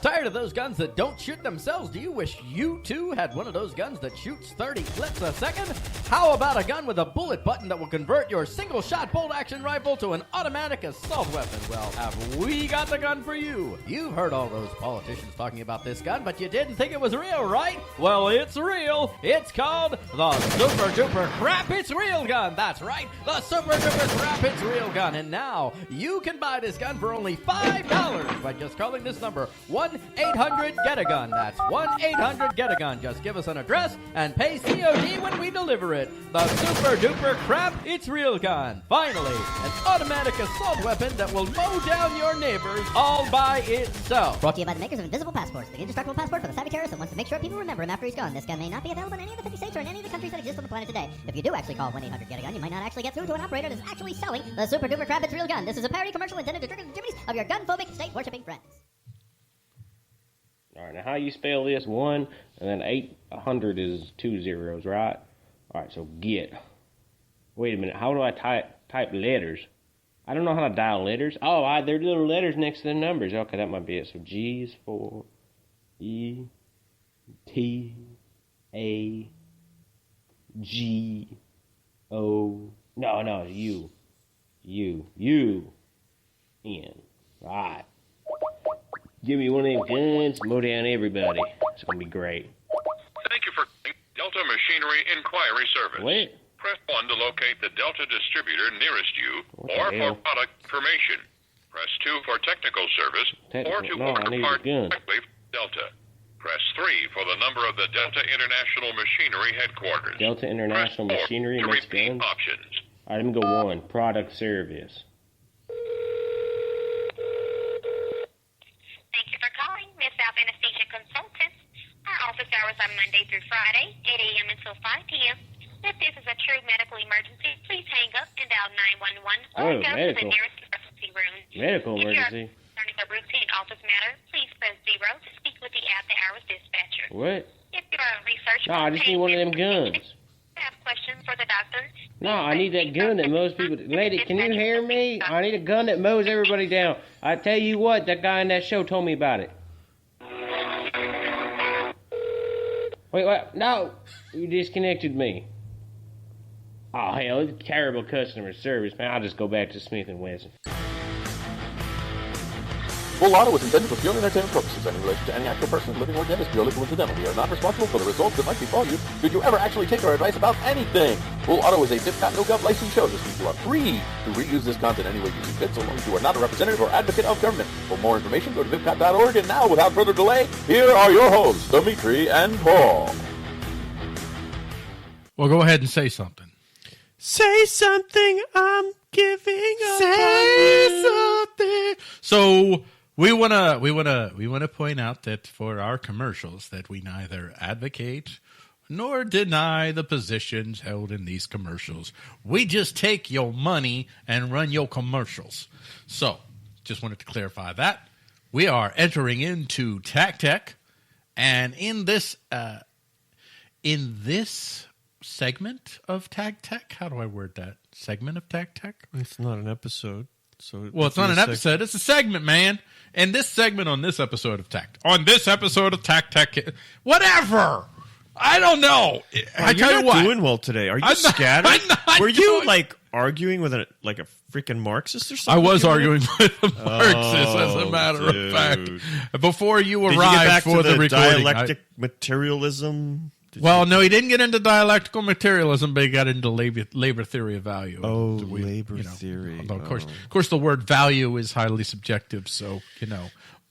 [SPEAKER 15] Tired of those guns that don't shoot themselves? Do you wish you too had one of those guns that shoots 30 clips a second? How about a gun with a bullet button that will convert your single-shot bolt-action rifle to an automatic assault weapon? Well, have we got the gun for you? You've heard all those politicians talking about this gun, but you didn't think it was real, right? Well, it's real. It's called the Super Duper Crap It's Real gun. That's right, the Super Duper Crap It's Real gun. And now you can buy this gun for only $5 by just calling this number, 1 1-800-GET-A-GUN. That's 1-800-GET-A-GUN. Just give us an address and pay COD when we deliver it. The super duper crap it's real gun. Finally, an automatic assault weapon that will mow down your neighbors all by itself.
[SPEAKER 16] Brought to you by the makers of Invisible Passports, the indestructible passport for the savvy terrorist that wants to make sure people remember him after he's gone. This gun may not be available in any of the 50 states or in any of the countries that exist on the planet today. If you do actually call 1-800-GET-A-GUN, you might not actually get through to an operator that's actually selling the super duper crap it's real gun. This is a parody commercial intended to trigger the activities of your gun-phobic, state-worshipping friends.
[SPEAKER 3] All right, now how you spell this? 1 and then 800 is 2 zeros, right? All right, so get. Wait a minute, how do I type letters? I don't know how to dial letters. Oh, there are little letters next to the numbers. Okay, that might be it. So G is for E, T, A, G, O. No, it's U. U, N. Right. Give me one of them guns, mow down everybody. It's going to be great.
[SPEAKER 22] Thank you for Delta Machinery Inquiry Service.
[SPEAKER 3] What?
[SPEAKER 22] Press 1 to locate the Delta distributor nearest you, or for product information. Press 2 for technical service, or to order parts directly from Delta. Press 3 for the number of the Delta International Machinery headquarters.
[SPEAKER 3] Delta International Machinery makes guns?
[SPEAKER 22] Options.
[SPEAKER 3] All right, let me go 1. Product service.
[SPEAKER 23] Thank you for calling Miss South Anesthesia Consultants. Our office hours are Monday through Friday, 8 a.m. until 5 p.m. If this is a true medical emergency, please hang up and dial 911 or go to the nearest emergency room.
[SPEAKER 3] Medical emergency?
[SPEAKER 23] If you are concerning a routine office matter, please press 0 to speak with the after-hours dispatcher.
[SPEAKER 3] What?
[SPEAKER 23] If you are a researcher,
[SPEAKER 3] No, I just need one of them guns.
[SPEAKER 23] have questions for the doctor.
[SPEAKER 3] No, I need that gun that mows people. Lady, can you hear me? I need a gun that mows everybody down. I tell you what, that guy in that show told me about it. Wait, what? No, you disconnected me. Oh, hell, it's terrible customer service, man. I'll just go back to Smith & Wesson.
[SPEAKER 21] Full Auto is intended for purely entertainment purposes and in relation to any actual person living or dead is purely coincidental. We are not responsible for the results that might befall you should you ever actually take our advice about anything. Full Auto is a TacTec no-gov licensed show. This means you are free to reuse this content any way you see fit, so long as you are not a representative or advocate of government. For more information, go to vipcot.org. And now, without further delay, here are your hosts, Dimitri and Paul.
[SPEAKER 1] Well, go ahead and say something.
[SPEAKER 2] Say something, I'm giving up.
[SPEAKER 1] Say something. So we wanna point out that for our commercials that we neither advocate nor deny the positions held in these commercials. We just take your money and run your commercials. So just wanted to clarify that. We are entering into TacTec, and in this segment of TacTec, how do I word that? Segment of TacTec?
[SPEAKER 2] It's not an episode. So
[SPEAKER 1] well, it's not an episode. It's a segment, man. And this segment on this episode of TacTec, whatever. I don't know. I tell you what,
[SPEAKER 2] doing well today. Are you scattered? Were you like arguing with a freaking Marxist or something?
[SPEAKER 1] I was arguing with a Marxist, as a matter of fact. Before you arrived for the recording,
[SPEAKER 2] dialectic materialism.
[SPEAKER 1] Well, no, he didn't get into dialectical materialism, but he got into labor theory of value.
[SPEAKER 2] Oh, labor theory.
[SPEAKER 1] Of course, the word value is highly subjective. So,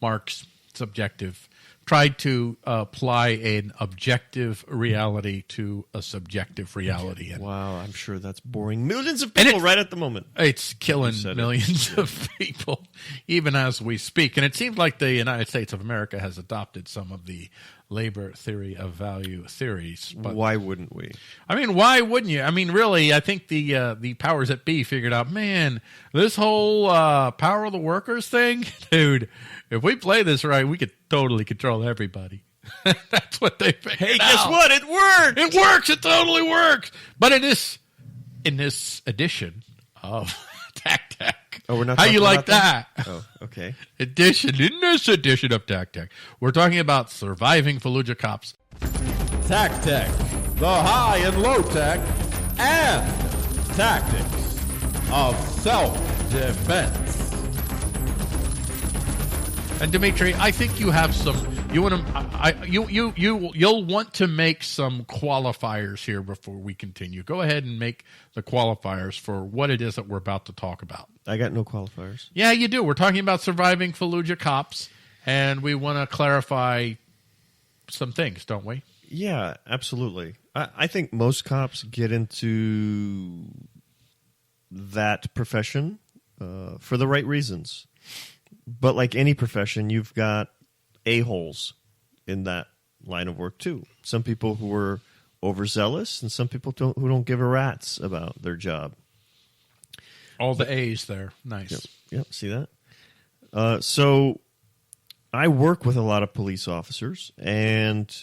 [SPEAKER 1] Marx, subjective, tried to apply an objective reality to a subjective reality.
[SPEAKER 2] Wow, I'm sure that's boring millions of people right at the moment.
[SPEAKER 1] It's killing millions of people, even as we speak. And it seems like the United States of America has adopted some of the labor theory of value theories. But
[SPEAKER 2] why wouldn't we?
[SPEAKER 1] I mean, why wouldn't you? I mean, really, I think the powers that be figured out, man, this whole power of the workers thing, dude, if we play this right, we could totally control everybody. That's what they figured out.
[SPEAKER 2] Hey, guess what? It worked!
[SPEAKER 1] It works! It totally works! But in this edition of TacTec,
[SPEAKER 2] we're not.
[SPEAKER 1] How you like that?
[SPEAKER 2] Oh, okay.
[SPEAKER 1] In this edition of TacTec, we're talking about surviving Fallujah Cops.
[SPEAKER 14] TacTec, the high and low tech and tactics of self-defense.
[SPEAKER 1] And Dimitri, I think you have some. You'll want to make some qualifiers here before we continue. Go ahead and make the qualifiers for what it is that we're about to talk about.
[SPEAKER 2] I got no qualifiers.
[SPEAKER 1] Yeah, you do. We're talking about surviving Fallujah Cops, And we want to clarify some things, don't we?
[SPEAKER 2] Yeah, absolutely. I think most cops get into that profession for the right reasons. But like any profession, you've got a-holes in that line of work too. Some people who are overzealous and some people who don't give a rat's about their job.
[SPEAKER 1] All the A's there. Nice.
[SPEAKER 2] Yep. See that? So I work with a lot of police officers and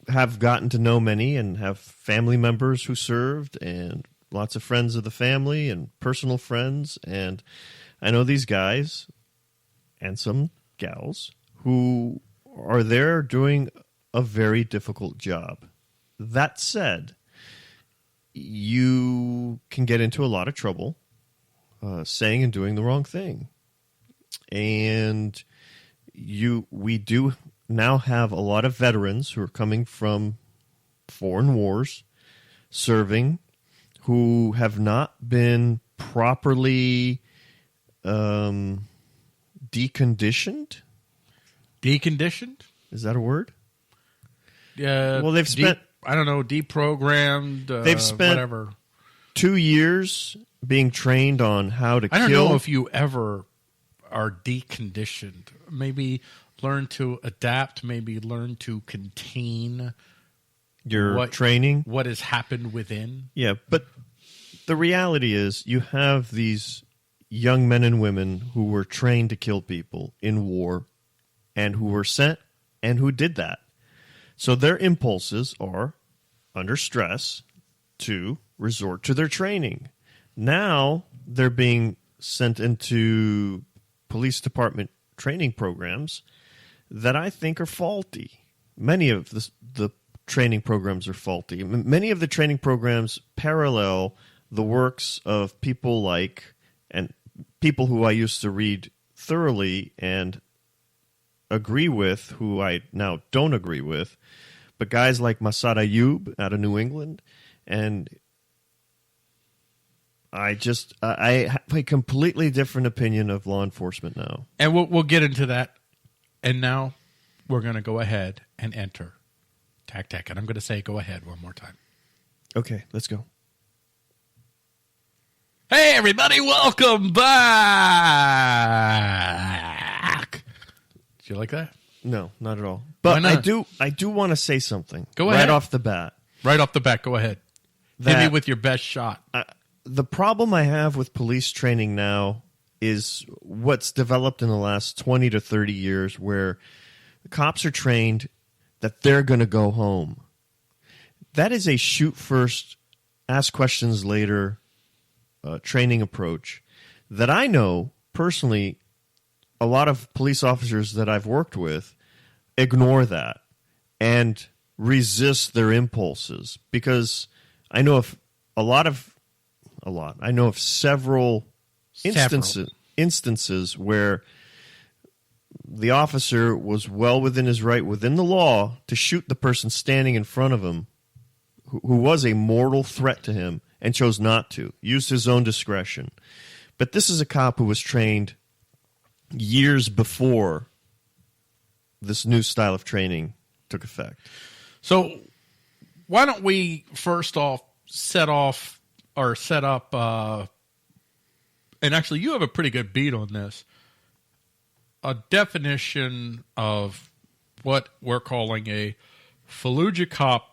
[SPEAKER 2] have gotten to know many and have family members who served and lots of friends of the family and personal friends. And I know these guys and some gals who are there doing a very difficult job. That said, you can get into a lot of trouble saying and doing the wrong thing. And we do now have a lot of veterans who are coming from foreign wars, serving, who have not been properly deconditioned.
[SPEAKER 1] Deconditioned?
[SPEAKER 2] Is that a word?
[SPEAKER 1] Yeah.
[SPEAKER 2] Well, they've spent...
[SPEAKER 1] I don't know, deprogrammed,
[SPEAKER 2] they've spent
[SPEAKER 1] whatever.
[SPEAKER 2] 2 years being trained on how to kill.
[SPEAKER 1] I don't know if you ever are deconditioned. Maybe learn to adapt, maybe learn to contain
[SPEAKER 2] your training.
[SPEAKER 1] What has happened within.
[SPEAKER 2] Yeah, but the reality is you have these young men and women who were trained to kill people in war and who were sent and who did that. So their impulses are, under stress, to resort to their training. Now they're being sent into police department training programs that I think are faulty. Many of the training programs are faulty. Many of the training programs parallel the works of people like, and people who I used to read thoroughly and agree with, who I now don't agree with, but guys like Masad Ayub out of New England, and I have a completely different opinion of law enforcement now.
[SPEAKER 1] And we'll get into that. And now we're going to go ahead and enter TacTec. And I'm going to say go ahead one more time.
[SPEAKER 2] Okay, let's go.
[SPEAKER 1] Hey, everybody, welcome back. Did you like that?
[SPEAKER 2] No, not at all. But I do want to say something.
[SPEAKER 1] Go ahead.
[SPEAKER 2] Right off the bat.
[SPEAKER 1] Right off the bat, go ahead. Hit me with your best shot.
[SPEAKER 2] The problem I have with police training now is what's developed in the last 20 to 30 years, where the cops are trained that they're going to go home. That is a shoot first, ask questions later training approach that I know personally a lot of police officers that I've worked with ignore that and resist their impulses, because I know of I know of several instances where the officer was well within his right, within the law, to shoot the person standing in front of him who was a mortal threat to him, and chose not to, used his own discretion. But this is a cop who was trained years before this new style of training took effect.
[SPEAKER 1] So why don't we first off set up, and actually you have a pretty good beat on this, a definition of what we're calling a Fallujah Cop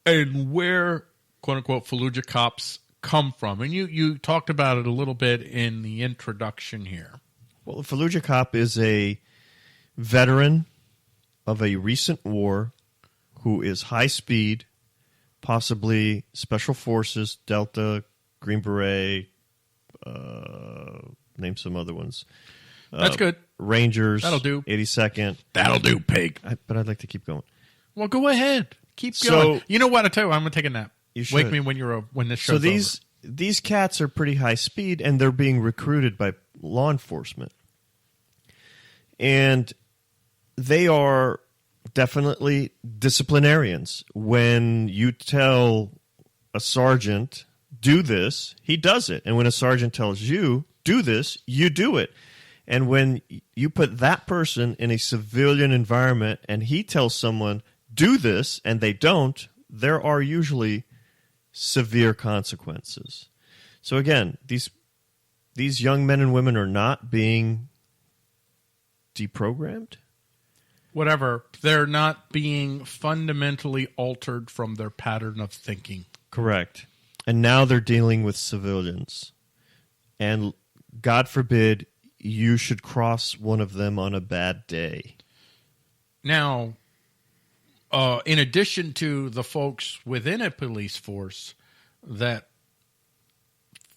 [SPEAKER 1] and where, quote-unquote, Fallujah Cops come from. And you talked about it a little bit in the introduction here.
[SPEAKER 2] Well, a Fallujah Cop is a veteran of a recent war who is high speed, possibly Special Forces, Delta, Green Beret, name some other ones.
[SPEAKER 1] That's good.
[SPEAKER 2] Rangers.
[SPEAKER 1] That'll do.
[SPEAKER 2] 82nd.
[SPEAKER 1] That'll do, pig.
[SPEAKER 2] But I'd like to keep going.
[SPEAKER 1] Well, go ahead. Keep going. You know what? I tell you, I'm going to take a nap.
[SPEAKER 2] You should.
[SPEAKER 1] Wake me when this show's
[SPEAKER 2] over. So these cats are pretty high speed, and they're being recruited by law enforcement. And they are definitely disciplinarians. When you tell a sergeant, do this, he does it. And when a sergeant tells you, do this, you do it. And when you put that person in a civilian environment and he tells someone, do this, and they don't, there are usually severe consequences. So again, these young men and women are not being deprogrammed?
[SPEAKER 1] Whatever. They're not being fundamentally altered from their pattern of thinking.
[SPEAKER 2] Correct. And now they're dealing with civilians. And God forbid you should cross one of them on a bad day.
[SPEAKER 1] Now, in addition to the folks within a police force that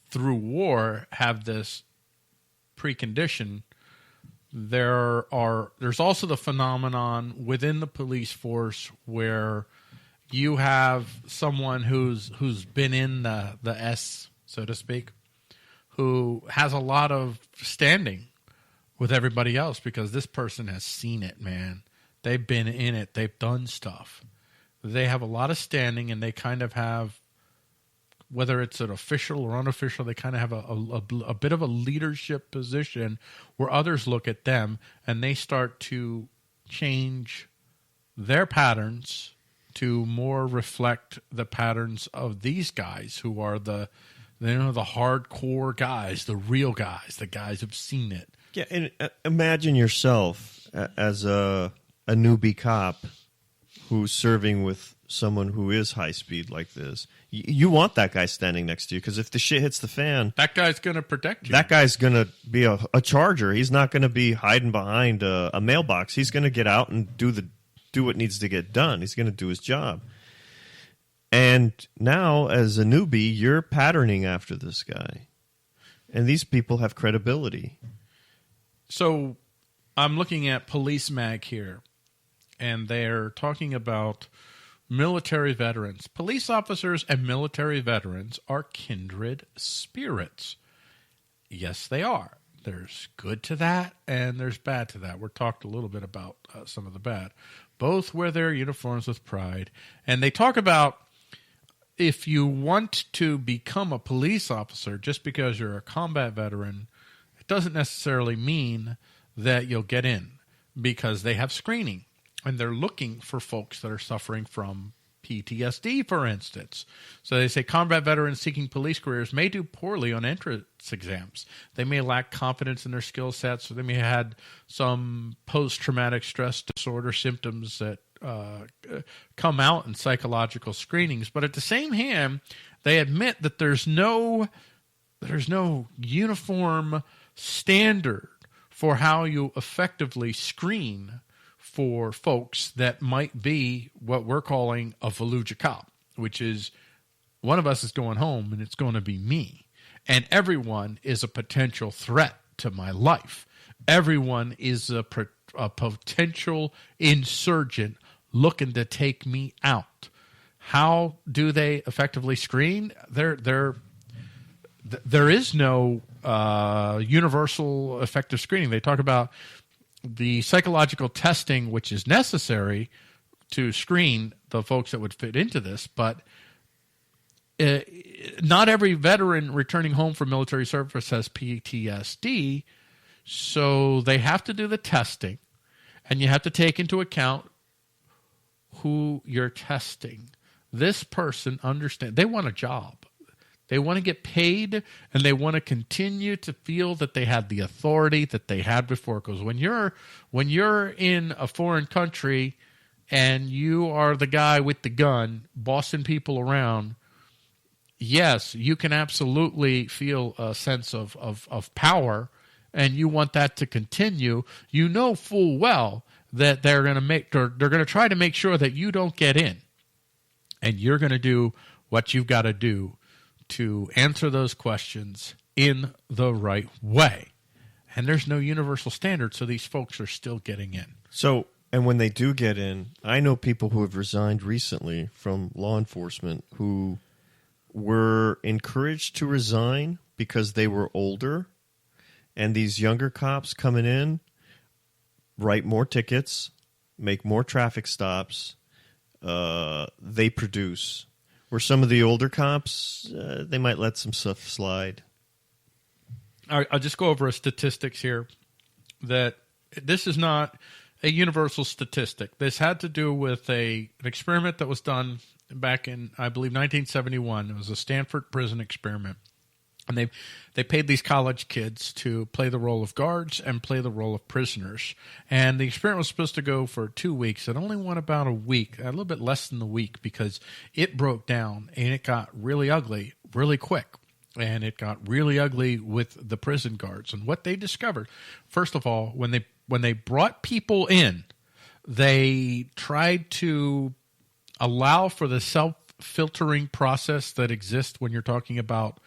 [SPEAKER 1] through war have this precondition, there's also the phenomenon within the police force where you have someone who's been in the S, so to speak, who has a lot of standing with everybody else because this person has seen it, man. They've been in it. They've done stuff. They have a lot of standing, and they kind of have, whether it's an official or unofficial, they kind of have a bit of a leadership position where others look at them and they start to change their patterns to more reflect the patterns of these guys who are the hardcore guys, the real guys, the guys who've seen it.
[SPEAKER 2] Yeah, and imagine yourself as a newbie cop who's serving with someone who is high speed like this. You want that guy standing next to you because if the shit hits the fan,
[SPEAKER 1] that guy's going to protect you.
[SPEAKER 2] That guy's going to be a charger. He's not going to be hiding behind a mailbox. He's going to get out and do what needs to get done. He's going to do his job. And now, as a newbie, you're patterning after this guy. And these people have credibility.
[SPEAKER 1] So I'm looking at Police Mag here, and they're talking about military veterans. Police officers and military veterans are kindred spirits. Yes, they are. There's good to that, and there's bad to that. We're talked a little bit about some of the bad. Both wear their uniforms with pride. And they talk about if you want to become a police officer just because you're a combat veteran, it doesn't necessarily mean that you'll get in because they have screening. And they're looking for folks that are suffering from PTSD, for instance. So they say combat veterans seeking police careers may do poorly on entrance exams. They may lack confidence in their skill sets, or they may have had some post-traumatic stress disorder symptoms that come out in psychological screenings. But at the same hand, they admit that there's no uniform standard for how you effectively screen for folks that might be what we're calling a Fallujah Cop, which is one of us is going home and it's going to be me. And everyone is a potential threat to my life. Everyone is a potential insurgent looking to take me out. How do they effectively screen? There is no universal effective screening. They talk about the psychological testing, which is necessary to screen the folks that would fit into this, but not every veteran returning home from military service has PTSD, so they have to do the testing, and you have to take into account who you're testing. This person understands. They want a job. They want to get paid, and they want to continue to feel that they had the authority that they had before. Because when you're in a foreign country and you are the guy with the gun bossing people around, yes, you can absolutely feel a sense of power, and you want that to continue. You know full well that they're going to try to make sure that you don't get in, and you're going to do what you've got to do to answer those questions in the right way. And there's no universal standard, so these folks are still getting in.
[SPEAKER 2] So, and when they do get in, I know people who have resigned recently from law enforcement who were encouraged to resign because they were older, and these younger cops coming in write more tickets, make more traffic stops, they produce. Where some of the older cops, they might let some stuff slide.
[SPEAKER 1] All right, I'll just go over statistics here. that this is not a universal statistic. This had to do with an experiment that was done back in, I believe, 1971. It was a Stanford prison experiment. And they paid these college kids to play the role of guards and play the role of prisoners. And the experiment was supposed to go for 2 weeks. It only went about a week, a little bit less than a week, because it broke down and it got really ugly really quick. And it got really ugly with the prison guards. And what they discovered, first of all, when they brought people in, they tried to allow for the self-filtering process that exists when you're talking about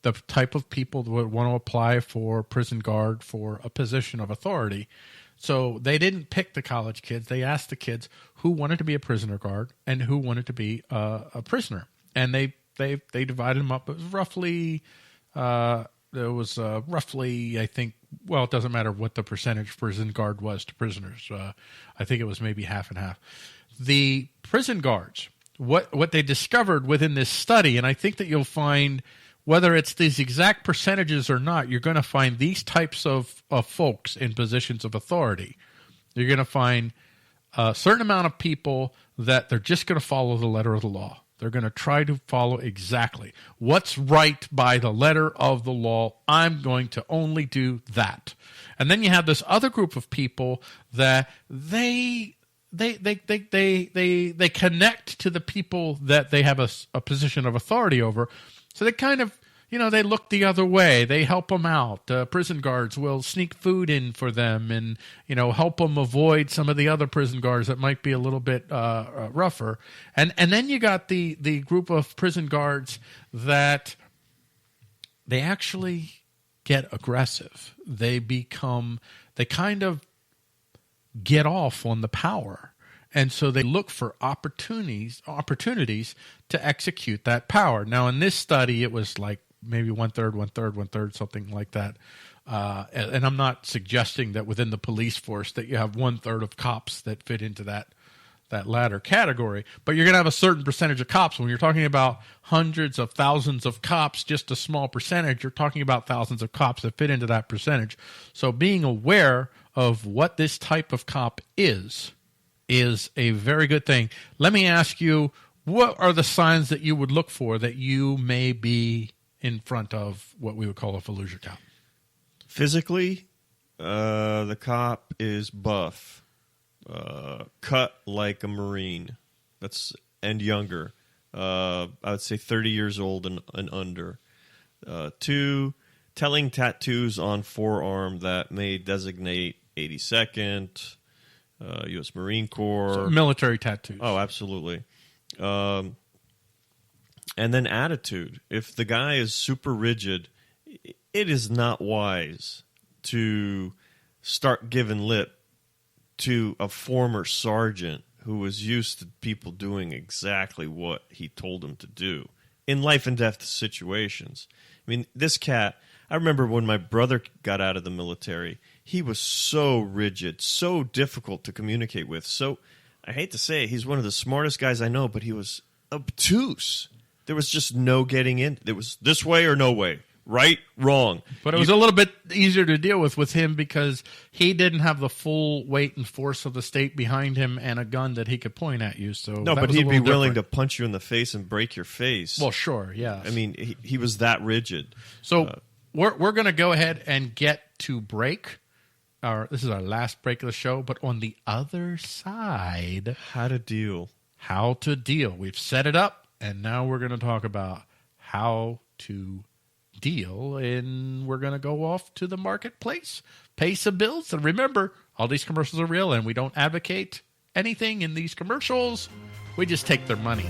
[SPEAKER 1] the type of people that would want to apply for prison guard for a position of authority. So they didn't pick the college kids. They asked the kids who wanted to be a prisoner guard and who wanted to be a prisoner. And they divided them up. It was roughly, I think, well, it doesn't matter what the percentage prison guard was to prisoners. I think it was maybe half and half. The prison guards, what they discovered within this study, and I think that you'll find, whether it's these exact percentages or not, you're going to find these types of folks in positions of authority. You're going to find a certain amount of people that they're just going to follow the letter of the law. They're going to try to follow exactly what's right by the letter of the law. I'm going to only do that. And then you have this other group of people that they connect to the people that they have a position of authority over. So they kind of, they look the other way. They help them out. Prison guards will sneak food in for them and, help them avoid some of the other prison guards that might be a little bit rougher. And then you got the group of prison guards that they actually get aggressive. They kind of get off on the power. And so they look for opportunities to execute that power. Now, in this study, it was like maybe 1/3, something like that. And I'm not suggesting that within the police force that you have 1/3 of cops that fit into that latter category. But you're going to have a certain percentage of cops. When you're talking about hundreds of thousands of cops, just a small percentage, you're talking about thousands of cops that fit into that percentage. So being aware of what this type of cop is a very good thing. Let me ask you, what are the signs that you would look for that you may be in front of what we would call a Fallujah cop?
[SPEAKER 2] Physically, the cop is buff, cut like a Marine, and younger. I would say 30 years old and under. 2, telling tattoos on forearm that may designate 82nd, U.S. Marine Corps.
[SPEAKER 1] So military tattoos.
[SPEAKER 2] Oh, absolutely. And then attitude. If the guy is super rigid, it is not wise to start giving lip to a former sergeant who was used to people doing exactly what he told them to do in life and death situations. I mean, this cat, I remember when my brother got out of the military, he was so rigid, so difficult to communicate with. So, I hate to say it, he's one of the smartest guys I know, but he was obtuse. There was just no getting in. It was this way or no way. Right, wrong.
[SPEAKER 1] But it was a little bit easier to deal with him because he didn't have the full weight and force of the state behind him and a gun that he could point at you. So
[SPEAKER 2] no, but he'd be willing to punch you in the face and break your face.
[SPEAKER 1] Well, sure, yeah.
[SPEAKER 2] I mean, he was that rigid.
[SPEAKER 1] So we're going to go ahead and get to break. This is our last break of the show, but on the other side,
[SPEAKER 2] how to deal.
[SPEAKER 1] We've set it up, and now we're going to talk about how to deal, and we're going to go off to the marketplace, pay some bills, and remember, all these commercials are real, and we don't advocate anything in these commercials. We just take their money.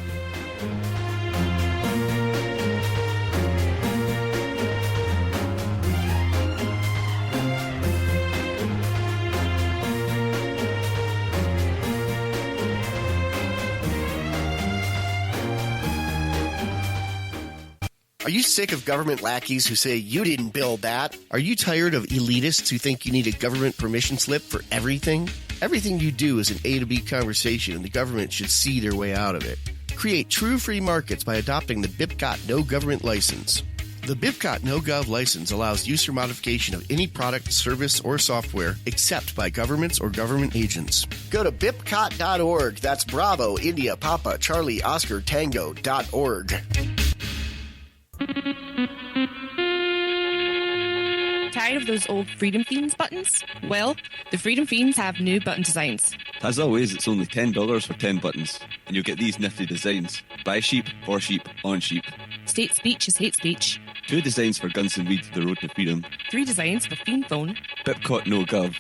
[SPEAKER 17] Are you sick of government lackeys who say you didn't build that? Are you tired of elitists who think you need a government permission slip for everything? Everything you do is an A to B conversation, and the government should see their way out of it. Create true free markets by adopting the BIPCOT No Government License. The BIPCOT NoGov license allows use or modification of any product, service, or software except by governments or government agents. Go to BIPCOT.org. That's Bravo, India, Papa, Charlie, Oscar, Tango.org.
[SPEAKER 5] Tired of those old Freedom Fiends buttons? Well, the Freedom Fiends have new button designs.
[SPEAKER 6] As always, it's only $10 for 10 buttons, and you'll get these nifty designs. By sheep, for sheep, on sheep.
[SPEAKER 5] State speech is hate speech.
[SPEAKER 6] 2 designs for Guns and Weed, The Road to Freedom.
[SPEAKER 5] 3 designs for Fiend Phone.
[SPEAKER 6] BIPCOT NoGov.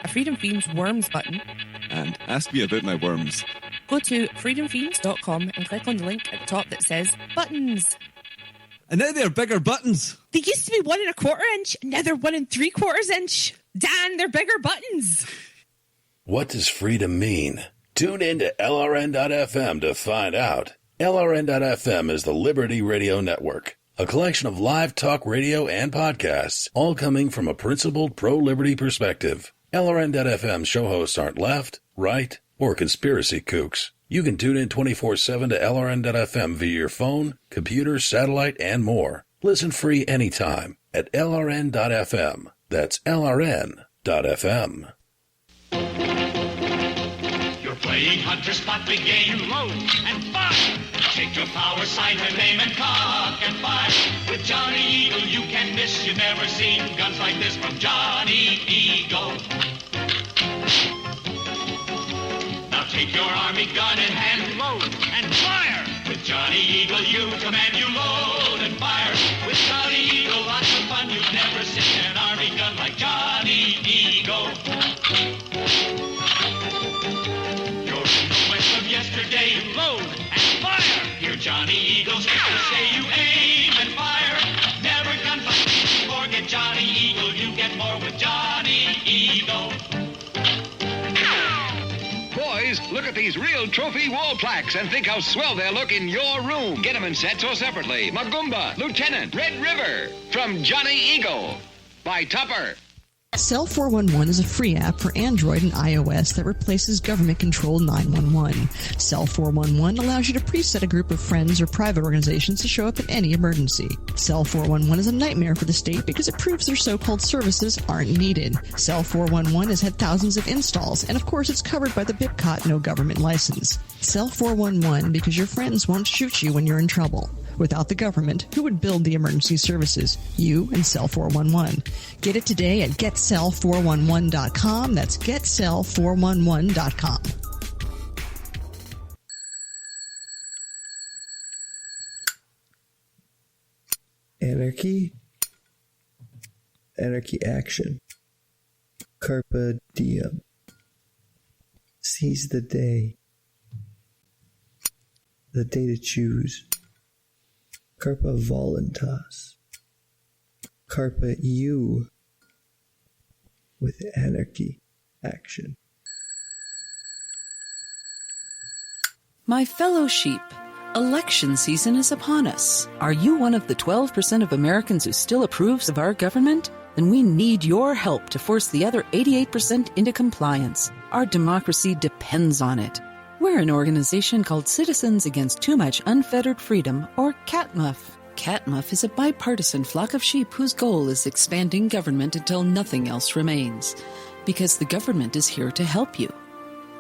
[SPEAKER 5] A Freedom Fiends Worms button.
[SPEAKER 6] And Ask Me About My Worms.
[SPEAKER 5] Go to freedomfiends.com and click on the link at the top that says Buttons.
[SPEAKER 6] And now they're bigger buttons.
[SPEAKER 5] They used to be 1 1/4 inch, now they're 1 3/4 inch. Dan, they're bigger buttons.
[SPEAKER 7] What does freedom mean? Tune in to LRN.FM to find out. LRN.FM is the Liberty Radio Network, a collection of live talk radio and podcasts, all coming from a principled pro-liberty perspective. LRN.FM show hosts aren't left, right, or conspiracy kooks. You can tune in 24/7 to LRN.FM via your phone, computer, satellite, and more. Listen free anytime at LRN.FM. That's LRN.FM.
[SPEAKER 24] You're playing hunter, spot the game, load and fire. Shake your power, sign her name, and cock and fire. With Johnny Eagle, you can miss. You've never seen guns like this from Johnny Eagle. Now take your army gun in hand, load and fire. With Johnny Eagle, you command, you load and fire. With Johnny Eagle, lots of fun. You've never seen an army gun like Johnny Eagle. You're in the west of yesterday, load and fire. Hear Johnny Eagle's say you aim and fire. Never gunfight before, get Johnny Eagle. You get more with Johnny Eagle.
[SPEAKER 25] Boys, look at these real trophy wall plaques and think how swell they'll look in your room. Get them in sets or separately. Magumba, Lieutenant, Red River, from Johnny Eagle, by Tupper.
[SPEAKER 26] Cell 411 is a free app for Android and iOS that replaces government-controlled 911. Cell 411 allows you to preset a group of friends or private organizations to show up in any emergency. Cell 411 is a nightmare for the state because it proves their so-called services aren't needed. Cell 411 has had thousands of installs, and of course it's covered by the BIPCOT No Government license. Cell 411 because your friends won't shoot you when you're in trouble. Without the government, who would build the emergency services? You and Cell 411. Get it today at getcell411.com. That's getcell411.com.
[SPEAKER 27] Anarchy. Anarchy action. Carpe diem. Seize the day. The day to choose. Carpe voluntas. Carpe you. With anarchy action.
[SPEAKER 28] My fellow sheep, election season is upon us. Are you one of the 12% of Americans who still approves of our government? Then we need your help to force the other 88% into compliance. Our democracy depends on it. We're an organization called Citizens Against Too Much Unfettered Freedom, or CATMUF. CATMUF is a bipartisan flock of sheep whose goal is expanding government until nothing else remains. Because the government is here to help you.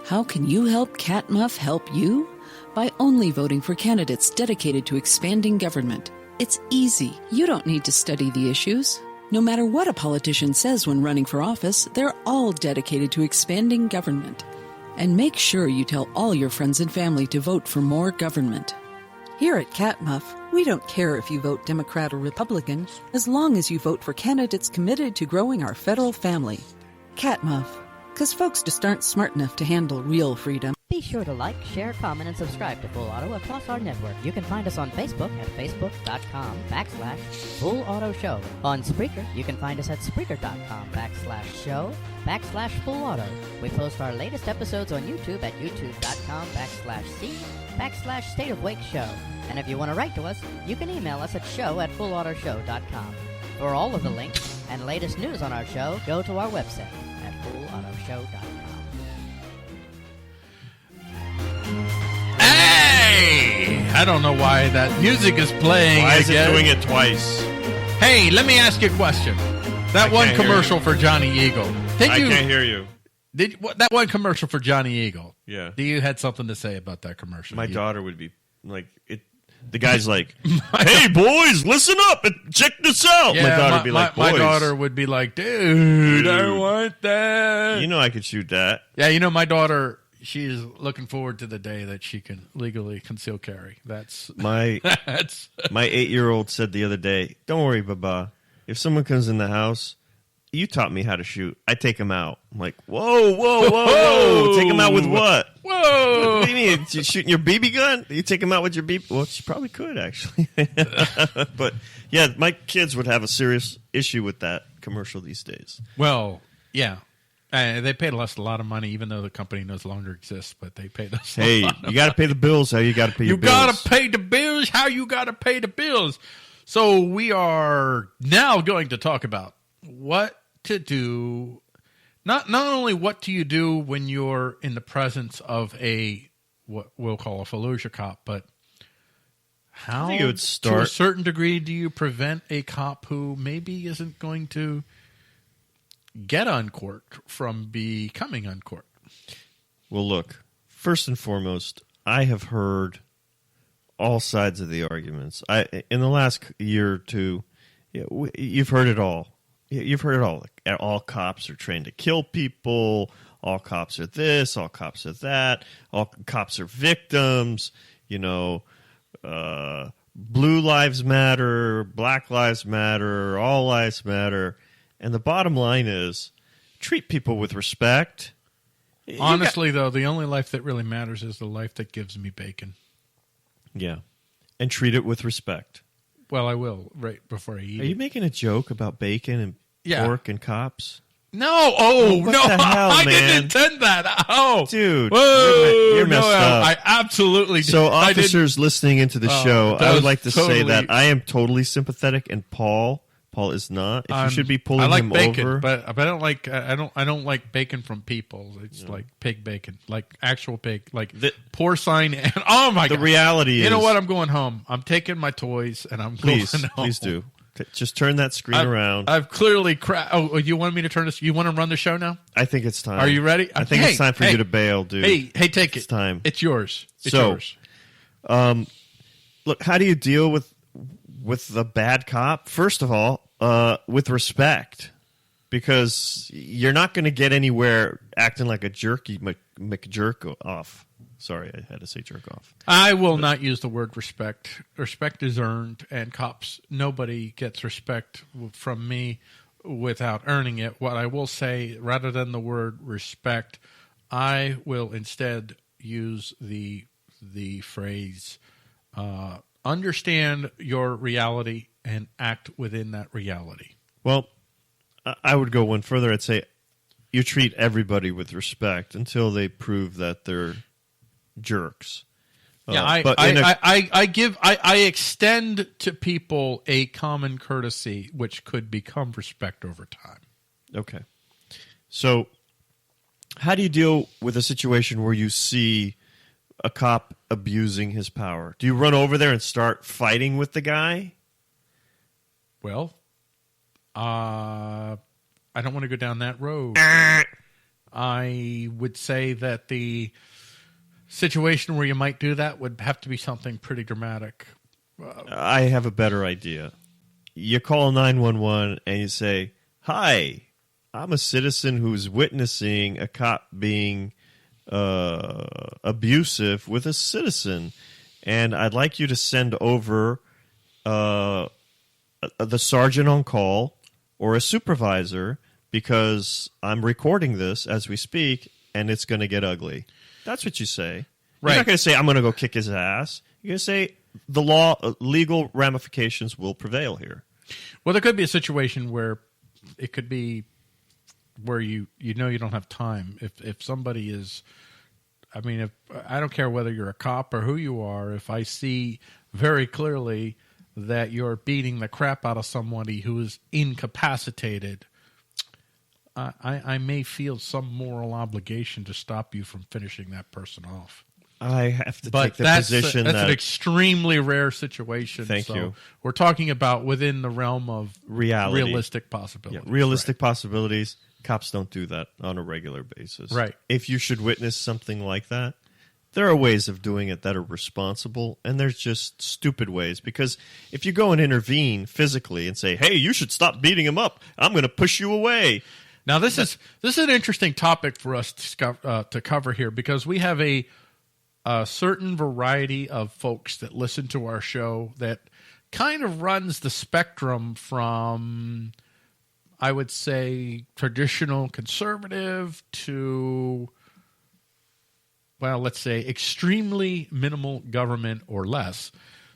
[SPEAKER 28] How can you help CATMUF help you? By only voting for candidates dedicated to expanding government. It's easy. You don't need to study the issues. No matter what a politician says when running for office, they're all dedicated to expanding government. And make sure you tell all your friends and family to vote for more government. Here at CATMUF, we don't care if you vote Democrat or Republican, as long as you vote for candidates committed to growing our federal family. CATMUF, because folks just aren't smart enough to handle real freedom.
[SPEAKER 16] Be sure to like, share, comment, and subscribe to Full Auto across our network. You can find us on Facebook at facebook.com/Full Auto Show. On Spreaker, you can find us at spreaker.com/show/Full Auto. We post our latest episodes on YouTube at youtube.com/C/State of Wake Show. And if you want to write to us, you can email us at show@fullautoshow.com. For all of the links and latest news on our show, go to our website at fullautoshow.com.
[SPEAKER 1] Hey! I don't know why that music is playing.
[SPEAKER 2] Why is it
[SPEAKER 1] again.
[SPEAKER 2] doing it twice?
[SPEAKER 1] Hey, let me ask you a question. That one commercial for Johnny Eagle.
[SPEAKER 2] I can't hear you.
[SPEAKER 1] That one commercial for Johnny Eagle?
[SPEAKER 2] Yeah.
[SPEAKER 1] Do you had something to say about that commercial?
[SPEAKER 2] My daughter would be like, the guy's like, "Hey boys, listen up and check this out."
[SPEAKER 1] Yeah,
[SPEAKER 2] my daughter would be like, "Boys."
[SPEAKER 1] My daughter would be like, dude, I want that.
[SPEAKER 2] You know I could shoot that.
[SPEAKER 1] Yeah, my daughter, she's looking forward to the day that she can legally conceal carry. That's
[SPEAKER 2] my 8-year-old said the other day, "Don't worry, Baba. If someone comes in the house, you taught me how to shoot. I take him out." I'm like, whoa. Take him out with what?
[SPEAKER 1] Whoa.
[SPEAKER 2] What do you mean? You shooting your BB gun? You take him out with your BB? Well, she probably could, actually. But, yeah, my kids would have a serious issue with that commercial these days.
[SPEAKER 1] Well, yeah. They paid us a lot of money, even though the company no longer exists, but they paid us a lot of
[SPEAKER 2] you got to pay the bills how you got to pay your bills.
[SPEAKER 1] You got to pay the bills how you got to pay the bills. So we are now going to talk about what to do. Not only what do you do when you're in the presence of what we'll call a Fallujah cop, but how,
[SPEAKER 2] I think it would start,
[SPEAKER 1] to a certain degree, do you prevent a cop who maybe isn't going to get uncorked from becoming uncorked?
[SPEAKER 2] Well, look, first and foremost, I have heard all sides of the arguments. In the last year or two, you've heard it all. You've heard it all. All cops are trained to kill people. All cops are this. All cops are that. All cops are victims. Blue lives matter. Black lives matter. All lives matter. And the bottom line is, treat people with respect.
[SPEAKER 1] Honestly, though, the only life that really matters is the life that gives me bacon.
[SPEAKER 2] Yeah. And treat it with respect.
[SPEAKER 1] Well, I will, right before I eat it.
[SPEAKER 2] Are you making a joke about bacon and pork and cops?
[SPEAKER 1] No.
[SPEAKER 2] What the hell,
[SPEAKER 1] I
[SPEAKER 2] man?
[SPEAKER 1] didn't intend that. Oh.
[SPEAKER 2] Dude,
[SPEAKER 1] whoa,
[SPEAKER 2] you're messed up.
[SPEAKER 1] I absolutely did.
[SPEAKER 2] So officers listening into the show, I would like to say
[SPEAKER 1] totally
[SPEAKER 2] that I am totally sympathetic, and Paul is not. If you should be pulling
[SPEAKER 1] I like
[SPEAKER 2] him
[SPEAKER 1] bacon,
[SPEAKER 2] over.
[SPEAKER 1] but I don't like bacon from people. It's like pig bacon, like actual pig, like porcine. And oh my god!
[SPEAKER 2] The reality is,
[SPEAKER 1] you know what? I'm going home. I'm taking my toys and I'm going home.
[SPEAKER 2] Please do. Just turn that screen around.
[SPEAKER 1] I've clearly Oh, you want me to turn this? You want to run the show now?
[SPEAKER 2] I think it's time.
[SPEAKER 1] Are you ready?
[SPEAKER 2] I think it's time for you to bail, dude.
[SPEAKER 1] Hey, take it.
[SPEAKER 2] It's time.
[SPEAKER 1] It's yours. It's yours.
[SPEAKER 2] Look, how do you deal with the bad cop? First of all, with respect, because you're not going to get anywhere acting like a jerky McJerk off. Sorry, I had to say jerk off.
[SPEAKER 1] I will not use the word respect. Respect is earned, and cops, nobody gets respect from me without earning it. What I will say, rather than the word respect, I will instead use the phrase, understand your reality and act within that reality.
[SPEAKER 2] Well, I would go one further. I'd say you treat everybody with respect until they prove that they're jerks.
[SPEAKER 1] Yeah, I extend to people a common courtesy, which could become respect over time.
[SPEAKER 2] Okay. So how do you deal with a situation where you see a cop abusing his power? Do you run over there and start fighting with the guy?
[SPEAKER 1] Well, I don't want to go down that road. I would say that the situation where you might do that would have to be something pretty dramatic.
[SPEAKER 2] I have a better idea. You call 911 and you say, "Hi, I'm a citizen who's witnessing a cop being abusive with a citizen, and I'd like you to send over the sergeant on call or a supervisor because I'm recording this as we speak, and it's going to get ugly." That's what you say. You're not going to say, "I'm going to go kick his ass." You're going to say, the legal ramifications will prevail here.
[SPEAKER 1] Well, there could be a situation where it could be where you don't have time. If somebody is, if I don't care whether you're a cop or who you are, if I see very clearly that you're beating the crap out of somebody who is incapacitated, I may feel some moral obligation to stop you from finishing that person off.
[SPEAKER 2] I have to
[SPEAKER 1] but
[SPEAKER 2] take the
[SPEAKER 1] that's
[SPEAKER 2] position
[SPEAKER 1] that's
[SPEAKER 2] that
[SPEAKER 1] an extremely rare situation.
[SPEAKER 2] Thank you.
[SPEAKER 1] We're talking about within the realm of
[SPEAKER 2] reality,
[SPEAKER 1] realistic possibilities.
[SPEAKER 2] Yeah, realistic possibilities. Cops don't do that on a regular basis.
[SPEAKER 1] Right.
[SPEAKER 2] If you should witness something like that, there are ways of doing it that are responsible, and there's just stupid ways. Because if you go and intervene physically and say, "Hey, you should stop beating him up. I'm going to push you away."
[SPEAKER 1] Now, this is an interesting topic for us to cover here, because we have a certain variety of folks that listen to our show that kind of runs the spectrum from, I would say, traditional conservative to, well, let's say extremely minimal government or less.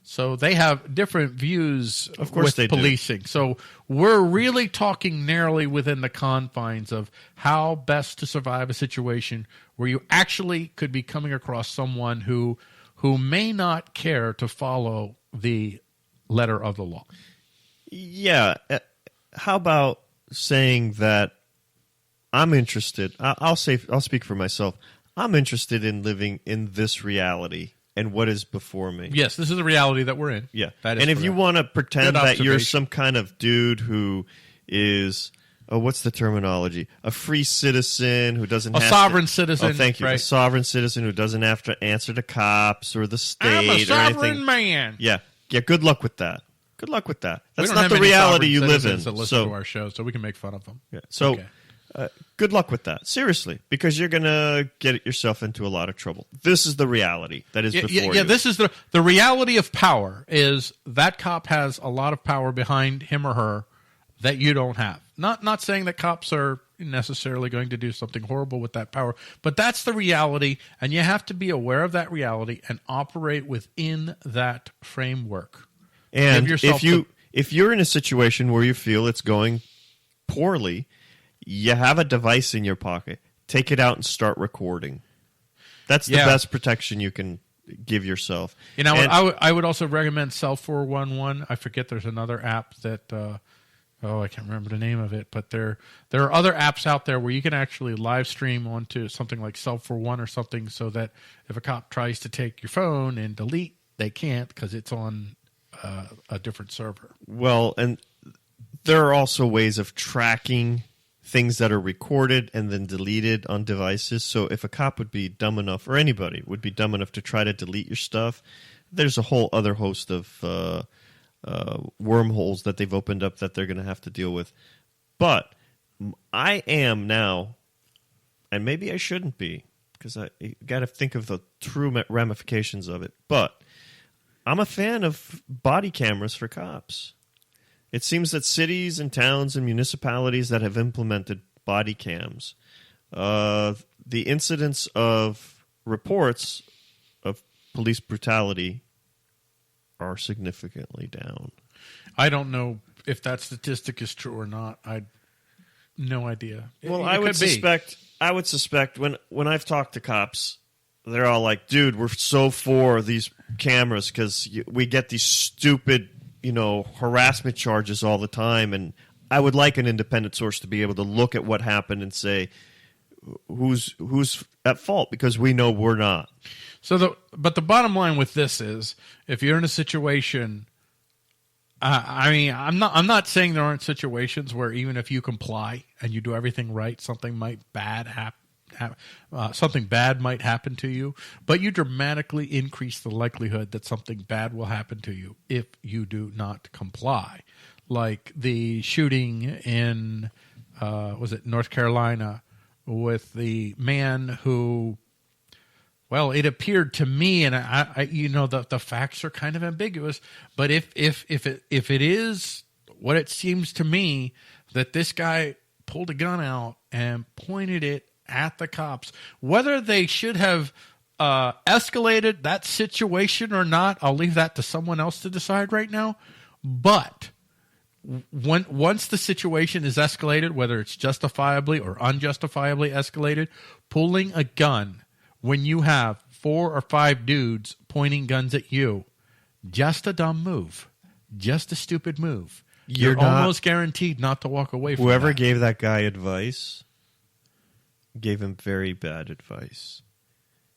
[SPEAKER 1] So they have different views
[SPEAKER 2] of course
[SPEAKER 1] with
[SPEAKER 2] they
[SPEAKER 1] policing.
[SPEAKER 2] Do.
[SPEAKER 1] So we're really talking narrowly within the confines of how best to survive a situation where you actually could be coming across someone who may not care to follow the letter of the law.
[SPEAKER 2] Yeah. How about saying that I'm interested? I'll speak for myself. I'm interested in living in this reality and what is before me.
[SPEAKER 1] Yes, this is the reality that we're in.
[SPEAKER 2] Yeah.
[SPEAKER 1] That is
[SPEAKER 2] and if you
[SPEAKER 1] correct.
[SPEAKER 2] want to pretend
[SPEAKER 1] Good
[SPEAKER 2] that you're
[SPEAKER 1] observation.
[SPEAKER 2] some kind of dude who is, what's the terminology? A free citizen who doesn't
[SPEAKER 1] A
[SPEAKER 2] have
[SPEAKER 1] sovereign
[SPEAKER 2] to,
[SPEAKER 1] citizen,
[SPEAKER 2] Oh, thank you. A
[SPEAKER 1] right.
[SPEAKER 2] sovereign citizen who doesn't have to answer to cops or the state
[SPEAKER 1] I'm a
[SPEAKER 2] or anything.
[SPEAKER 1] sovereign man.
[SPEAKER 2] Yeah. Yeah, good luck with that. Good luck with that.
[SPEAKER 1] We
[SPEAKER 2] That's
[SPEAKER 1] don't
[SPEAKER 2] not
[SPEAKER 1] have
[SPEAKER 2] the
[SPEAKER 1] any
[SPEAKER 2] reality you
[SPEAKER 1] sovereign
[SPEAKER 2] live in.
[SPEAKER 1] citizens that listen
[SPEAKER 2] So
[SPEAKER 1] to our show, so we can make fun of them.
[SPEAKER 2] yeah. So,
[SPEAKER 1] Okay.
[SPEAKER 2] good luck with that. Seriously, because you're gonna get yourself into a lot of trouble. This is the reality that is before you.
[SPEAKER 1] Yeah, this is the reality of power. Is that cop has a lot of power behind him or her that you don't have. Not saying that cops are necessarily going to do something horrible with that power, but that's the reality, and you have to be aware of that reality and operate within that framework.
[SPEAKER 2] And
[SPEAKER 1] Give yourself
[SPEAKER 2] if you're in a situation where you feel it's going poorly, you have a device in your pocket. Take it out and start recording. That's the best protection you can give yourself.
[SPEAKER 1] You know,
[SPEAKER 2] And-
[SPEAKER 1] I would also recommend Cell 411. I forget there's another app that I can't remember the name of it, but there are other apps out there where you can actually live stream onto something like Cell 411 or something, so that if a cop tries to take your phone and delete, they can't because it's on a different server.
[SPEAKER 2] Well, and there are also ways of tracking things that are recorded and then deleted on devices. So if a cop would be dumb enough, or anybody would be dumb enough to try to delete your stuff, there's a whole other host of wormholes that they've opened up that they're going to have to deal with. But I am now, and maybe I shouldn't be, because I got to think of the true ramifications of it, but I'm a fan of body cameras for cops. It seems that cities and towns and municipalities that have implemented body cams, the incidence of reports of police brutality are significantly down.
[SPEAKER 1] I don't know if that statistic is true or not. I no idea.
[SPEAKER 2] Well,
[SPEAKER 1] It
[SPEAKER 2] I would
[SPEAKER 1] could be.
[SPEAKER 2] suspect when I've talked to cops, they're all like, "Dude, we're so for these cameras because we get these stupid, harassment charges all the time, and I would like an independent source to be able to look at what happened and say who's at fault, because we know we're not."
[SPEAKER 1] But the bottom line with this is, if you're in a situation, I'm not saying there aren't situations where even if you comply and you do everything right, something bad might happen to you, but you dramatically increase the likelihood that something bad will happen to you if you do not comply. Like the shooting in, was it North Carolina, with the man who, well, it appeared to me, and the facts are kind of ambiguous, but if it is what it seems to me, that this guy pulled a gun out and pointed it at the cops, whether they should have escalated that situation or not, I'll leave that to someone else to decide right now. But once the situation is escalated, whether it's justifiably or unjustifiably escalated, pulling a gun when you have 4 or 5 dudes pointing guns at you, just a dumb move, just a stupid move. You're almost guaranteed not to walk away from
[SPEAKER 2] Whoever
[SPEAKER 1] that.
[SPEAKER 2] gave that guy advice gave him very bad advice.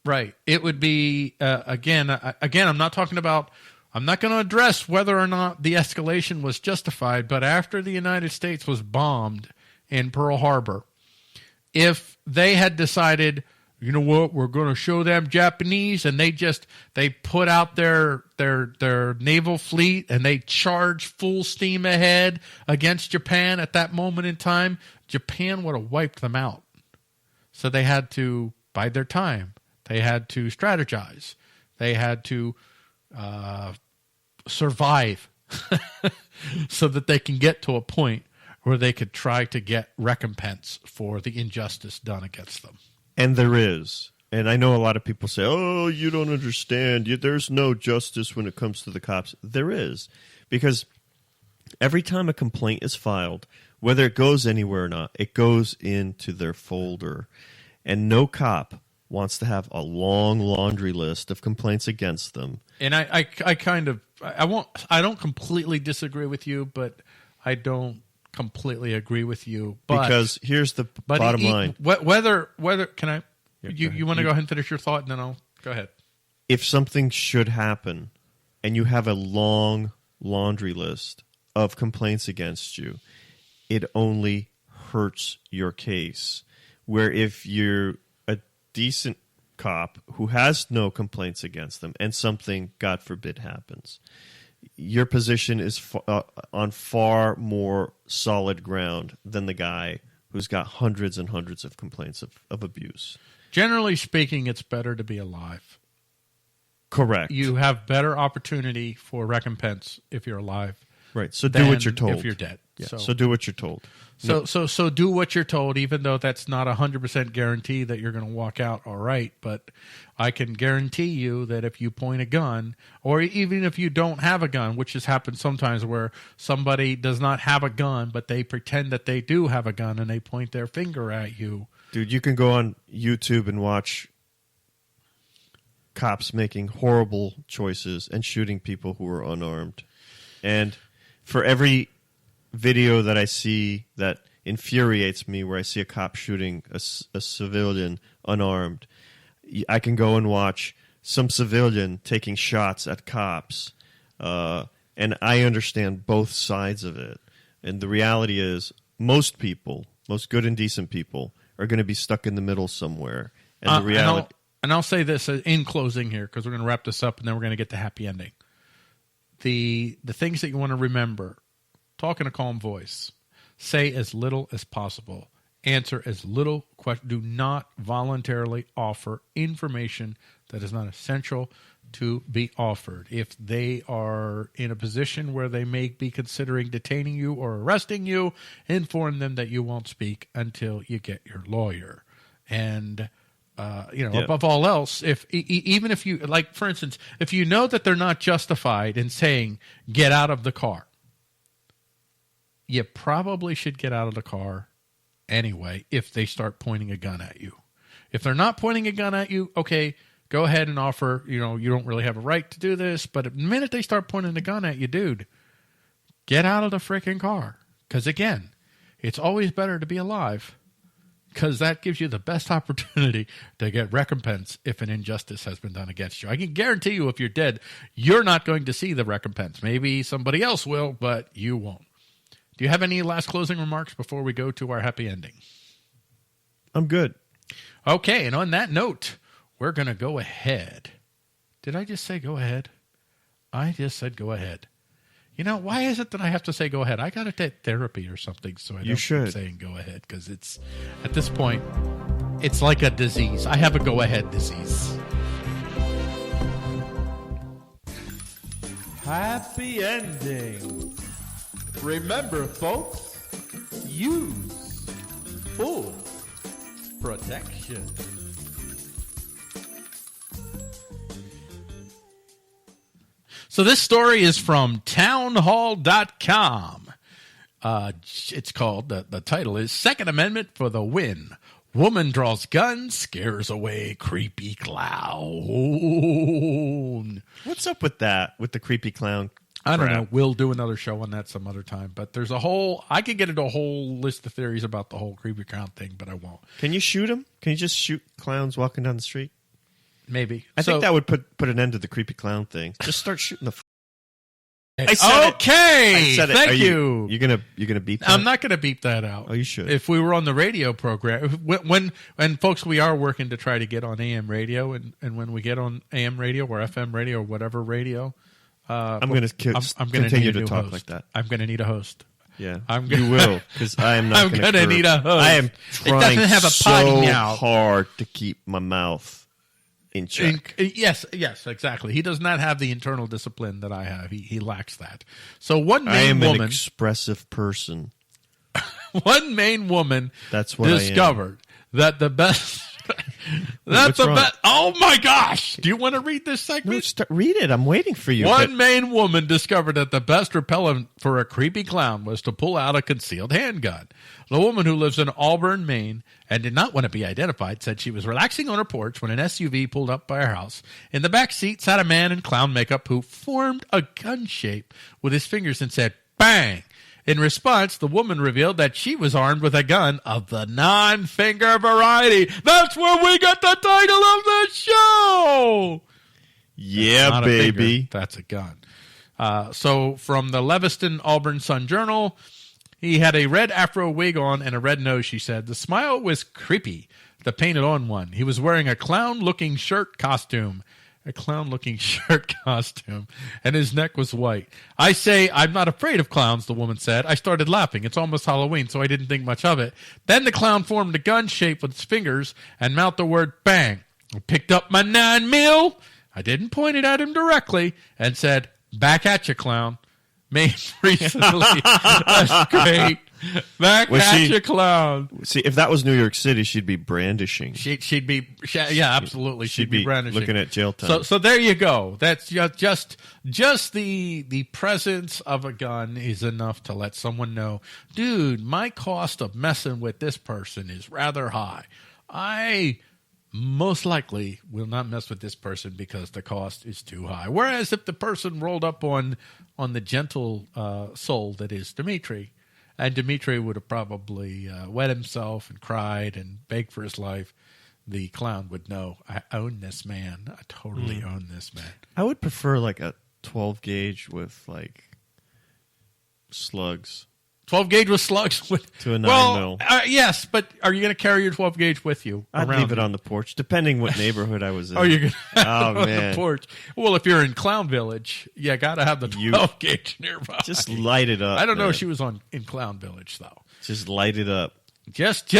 [SPEAKER 1] Right. It would be, again, I'm not going to address whether or not the escalation was justified, but after the United States was bombed in Pearl Harbor, if they had decided, you know what, we're going to show them Japanese, and they put out their naval fleet and they charged full steam ahead against Japan at that moment in time, Japan would have wiped them out. So they had to bide their time. They had to strategize. They had to survive so that they can get to a point where they could try to get recompense for the injustice done against them.
[SPEAKER 2] And there is. And I know a lot of people say, oh, you don't understand. There's no justice when it comes to the cops. There is. Because every time a complaint is filed, whether it goes anywhere or not, it goes into their folder. And no cop wants to have a long laundry list of complaints against them.
[SPEAKER 1] And I don't completely disagree with you, but I don't completely agree with you. But,
[SPEAKER 2] because here's the bottom line.
[SPEAKER 1] Whether can I? You want to go ahead and finish your thought, and then I'll go ahead.
[SPEAKER 2] If something should happen, and you have a long laundry list of complaints against you, it only hurts your case. Where if you're a decent cop who has no complaints against them, and something, God forbid, happens, your position is on far more solid ground than the guy who's got hundreds and hundreds of complaints of abuse.
[SPEAKER 1] Generally speaking, it's better to be alive.
[SPEAKER 2] Correct.
[SPEAKER 1] You have better opportunity for recompense if you're alive.
[SPEAKER 2] Right. So do what you're told.
[SPEAKER 1] If you're dead.
[SPEAKER 2] Yeah. So do what you're told.
[SPEAKER 1] So do what you're told, even though that's not 100% guarantee that you're going to walk out all right. But I can guarantee you that if you point a gun, or even if you don't have a gun, which has happened sometimes where somebody does not have a gun, but they pretend that they do have a gun and they point their finger at you.
[SPEAKER 2] Dude, you can go on YouTube and watch cops making horrible choices and shooting people who are unarmed. And for every video that I see that infuriates me, where I see a cop shooting a civilian unarmed, I can go and watch some civilian taking shots at cops, and I understand both sides of it. And the reality is, most people, most good and decent people, are going to be stuck in the middle somewhere. And the reality,
[SPEAKER 1] and I'll say this in closing here, because we're going to wrap this up, and then we're going to get to happy ending. The things that you want to remember: talk in a calm voice. Say as little as possible. Answer as little questions. Do not voluntarily offer information that is not essential to be offered. If they are in a position where they may be considering detaining you or arresting you, inform them that you won't speak until you get your lawyer. And above all else, even if you, like, for instance, if you know that they're not justified in saying, get out of the car, you probably should get out of the car anyway if they start pointing a gun at you. If they're not pointing a gun at you, okay, go ahead and offer, you don't really have a right to do this, but the minute they start pointing a gun at you, dude, get out of the freaking car. Because, again, it's always better to be alive, because that gives you the best opportunity to get recompense if an injustice has been done against you. I can guarantee you, if you're dead, you're not going to see the recompense. Maybe somebody else will, but you won't. Do you have any last closing remarks before we go to our happy ending?
[SPEAKER 2] I'm good.
[SPEAKER 1] Okay, and on that note, we're going to go ahead. Did I just say go ahead? I just said go ahead. Why is it that I have to say go ahead? I got to take therapy or something, so I don't keep saying go ahead, because it's, at this point, it's like a disease. I have a go ahead disease.
[SPEAKER 14] Happy ending. Remember, folks, use full protection.
[SPEAKER 1] So this story is from townhall.com. It's called, the title is Second Amendment for the Win. Woman draws gun, scares away creepy clown.
[SPEAKER 2] What's up with that, with the creepy clown?
[SPEAKER 1] I don't know. We'll do another show on that some other time. But there's I could get into a whole list of theories about the whole creepy clown thing, but I won't.
[SPEAKER 2] Can you shoot them? Can you just shoot clowns walking down the street?
[SPEAKER 1] Maybe.
[SPEAKER 2] I think that would put an end to the creepy clown thing. Just start shooting the.
[SPEAKER 1] I said it. Thank you.
[SPEAKER 2] You're gonna beep that?
[SPEAKER 1] I'm not gonna beep that out.
[SPEAKER 2] Oh, you should.
[SPEAKER 1] If we were on the radio program, when folks, we are working to try to get on AM radio, and when we get on AM radio or FM radio or whatever radio,
[SPEAKER 2] I'm gonna continue to talk like that.
[SPEAKER 1] I'm gonna need a host.
[SPEAKER 2] Yeah, you will, because I am not.
[SPEAKER 1] I'm gonna need a host.
[SPEAKER 2] I am trying
[SPEAKER 1] have a potty mouth.
[SPEAKER 2] hard to keep my mouth in check.
[SPEAKER 1] Yes, exactly. He does not have the internal discipline that I have. He lacks that. So one
[SPEAKER 2] I
[SPEAKER 1] main
[SPEAKER 2] am
[SPEAKER 1] woman,
[SPEAKER 2] an expressive person.
[SPEAKER 1] One main woman,
[SPEAKER 2] that's what
[SPEAKER 1] discovered that the best. That's the best. Oh my gosh! Do you want to read this segment?
[SPEAKER 2] No, read it. I'm waiting for you.
[SPEAKER 1] One main woman discovered that the best repellent for a creepy clown was to pull out a concealed handgun. The woman, who lives in Auburn, Maine, and did not want to be identified, said she was relaxing on her porch when an SUV pulled up by her house. In the back seat sat a man in clown makeup who formed a gun shape with his fingers and said, "Bang!" In response, the woman revealed that she was armed with a gun of the 9-finger variety. That's where we got the title of the show.
[SPEAKER 2] Yeah, baby.
[SPEAKER 1] That's a gun. So from the Leviston Auburn Sun Journal, he had a red afro wig on and a red nose, she said. The smile was creepy, the painted on one. He was wearing a clown-looking shirt costume. And his neck was white. I say, I'm not afraid of clowns, the woman said. I started laughing. It's almost Halloween, so I didn't think much of it. Then the clown formed a gun shape with his fingers and mouthed the word bang. I picked up my 9mm. I didn't point it at him directly and said, "Back at you, clown." Made recently. That's great. Back at you, clown.
[SPEAKER 2] See, if that was New York City, she'd be brandishing.
[SPEAKER 1] She'd be, yeah, absolutely. She'd be brandishing.
[SPEAKER 2] Looking at jail time.
[SPEAKER 1] So there you go. That's just the presence of a gun is enough to let someone know, dude, my cost of messing with this person is rather high. I most likely will not mess with this person because the cost is too high. Whereas if the person rolled up on the gentle soul that is Dimitri, and Dimitri would have probably wet himself and cried and begged for his life, the clown would know, I own this man. I totally own this man.
[SPEAKER 2] I would prefer like a 12 gauge with like slugs.
[SPEAKER 1] 12 gauge with slugs
[SPEAKER 2] to a 9mm.
[SPEAKER 1] Yes, but are you going to carry your 12 gauge with you?
[SPEAKER 2] I'd leave it on the porch, depending what neighborhood I was in.
[SPEAKER 1] Oh, you're going to have it on
[SPEAKER 2] man.
[SPEAKER 1] the porch. Well, if you're in Clown Village, you got to have the 12 gauge nearby.
[SPEAKER 2] Just light it up.
[SPEAKER 1] I don't know if she was in Clown Village though.
[SPEAKER 2] Just light it up.
[SPEAKER 1] Just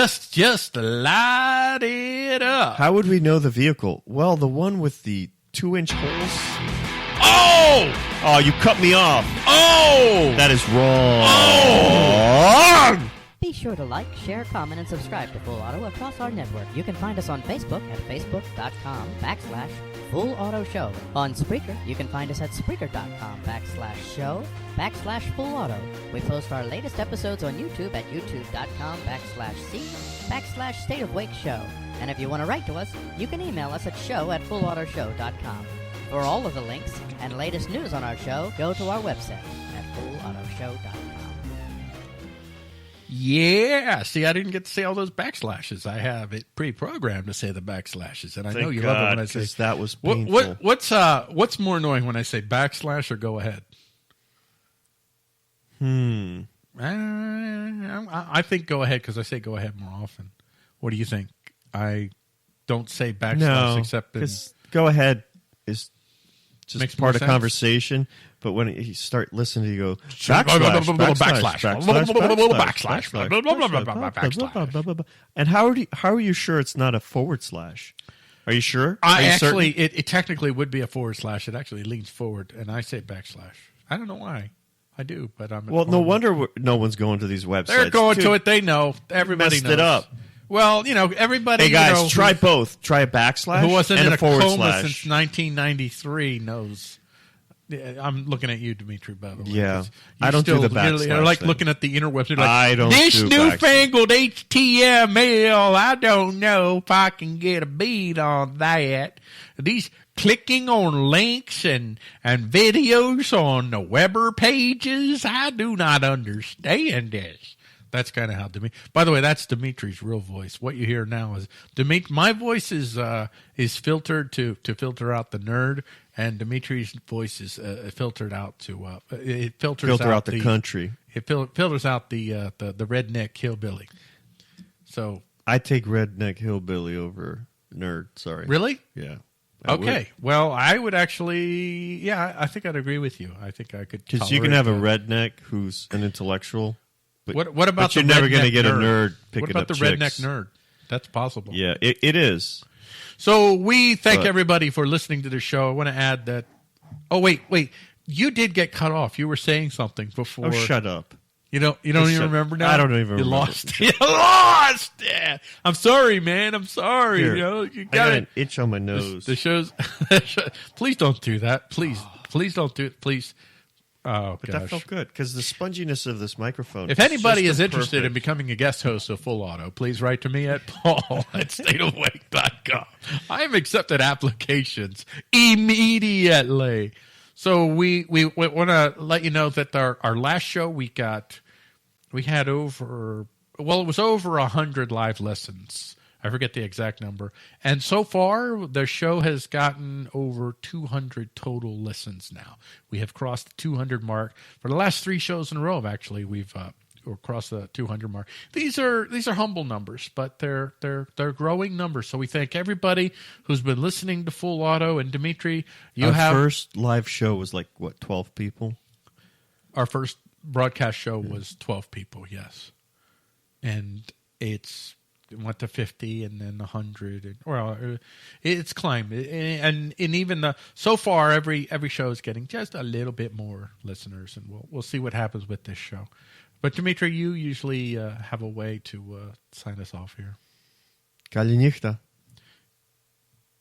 [SPEAKER 1] light it up.
[SPEAKER 2] How would we know the vehicle? Well, the one with the 2-inch holes.
[SPEAKER 1] Oh,
[SPEAKER 2] you cut me off.
[SPEAKER 1] Oh,
[SPEAKER 2] that is wrong.
[SPEAKER 1] Oh.
[SPEAKER 16] Be sure to like, share, comment, and subscribe to Full Auto across our network. You can find us on Facebook at facebook.com/Full Auto Show. On Spreaker, you can find us at Spreaker.com/show/Full Auto. We post our latest episodes on YouTube at youtube.com/C/State of Wake Show. And if you want to write to us, you can email us at show@fullautoshow.com. For all of the links and latest news on our show, go to our website at fullautoshow.com.
[SPEAKER 1] Yeah. See, I didn't get to say all those backslashes. I have it pre-programmed to say the backslashes, and I know you love it when I say
[SPEAKER 2] that was painful.
[SPEAKER 1] What's more annoying when I say backslash or go ahead? I think go ahead because I say go ahead more often. What do you think? I don't say backslash except in
[SPEAKER 2] go ahead is just
[SPEAKER 1] makes
[SPEAKER 2] part of
[SPEAKER 1] sense.
[SPEAKER 2] Conversation, but when you start listening, you go backslash. And how are you sure it's not a forward slash? Are you sure?
[SPEAKER 1] It technically would be a forward slash. It actually leans forward, and I say backslash. I don't know why. I do, but I'm
[SPEAKER 2] no wonder no one's going to these websites.
[SPEAKER 1] They're going to it. They know. Everybody
[SPEAKER 2] messed
[SPEAKER 1] knows
[SPEAKER 2] it up.
[SPEAKER 1] Well, everybody.
[SPEAKER 2] Hey guys, try both. Try a backslash.
[SPEAKER 1] Who wasn't
[SPEAKER 2] and
[SPEAKER 1] in
[SPEAKER 2] a forward
[SPEAKER 1] coma
[SPEAKER 2] slash
[SPEAKER 1] since 1993 knows. I'm looking at you, Dimitri. By the way.
[SPEAKER 2] Yeah, I don't do the backslash.
[SPEAKER 1] You're like
[SPEAKER 2] thing.
[SPEAKER 1] looking at the interwebs. Like,
[SPEAKER 2] I don't.
[SPEAKER 1] This
[SPEAKER 2] do
[SPEAKER 1] newfangled HTML. I don't know if I can get a beat on that. These clicking on links and videos on the Weber pages. I do not understand this. That's kind of how Dimitri. By the way, that's Dimitri's real voice. What you hear now is Dimitri. My voice is filtered to filter out the nerd, and Dimitri's voice is filtered out to it filters out
[SPEAKER 2] the country.
[SPEAKER 1] It filters out the redneck hillbilly. So
[SPEAKER 2] I take redneck hillbilly over nerd. Sorry.
[SPEAKER 1] Really?
[SPEAKER 2] Yeah.
[SPEAKER 1] Okay. Well, I would actually. Yeah, I think I'd agree with you. I think I could.
[SPEAKER 2] Because you can have a redneck who's an intellectual. But,
[SPEAKER 1] what about
[SPEAKER 2] but you're never going to get a nerd picking up
[SPEAKER 1] What about the redneck nerd? That's possible.
[SPEAKER 2] Yeah, it is.
[SPEAKER 1] So we thank everybody for listening to the show. I want to add that. Oh, wait. You did get cut off. You were saying something before.
[SPEAKER 2] Oh, shut up.
[SPEAKER 1] You don't even remember now?
[SPEAKER 2] I don't even remember.
[SPEAKER 1] You lost. You lost. Yeah. I'm sorry, man. I'm sorry.
[SPEAKER 2] Here,
[SPEAKER 1] You
[SPEAKER 2] I got an itch on my nose.
[SPEAKER 1] The show's. Please don't do that. Please don't do it. Please. Oh,
[SPEAKER 2] but that felt good because the sponginess of this microphone.
[SPEAKER 1] If anybody is interested in becoming a guest host of Full Auto, please write to me at paul@stateofwake.com. I have accepted applications immediately. So we want to let you know that our last show we had over 100 live listens. I forget the exact number. And so far, the show has gotten over 200 total listens now. We have crossed the 200 mark. For the last 3 shows in a row, actually, we've crossed the 200 mark. These are humble numbers, but they're growing numbers. So we thank everybody who's been listening to Full Auto. And Dimitri,
[SPEAKER 2] Our first live show was 12 people?
[SPEAKER 1] Our first broadcast show was 12 people, yes. And it went to 50 and then 100. It's climbed. And even so far, every show is getting just a little bit more listeners, and we'll see what happens with this show. But Dimitri, you usually have a way to sign us off here.
[SPEAKER 2] Kalinichta.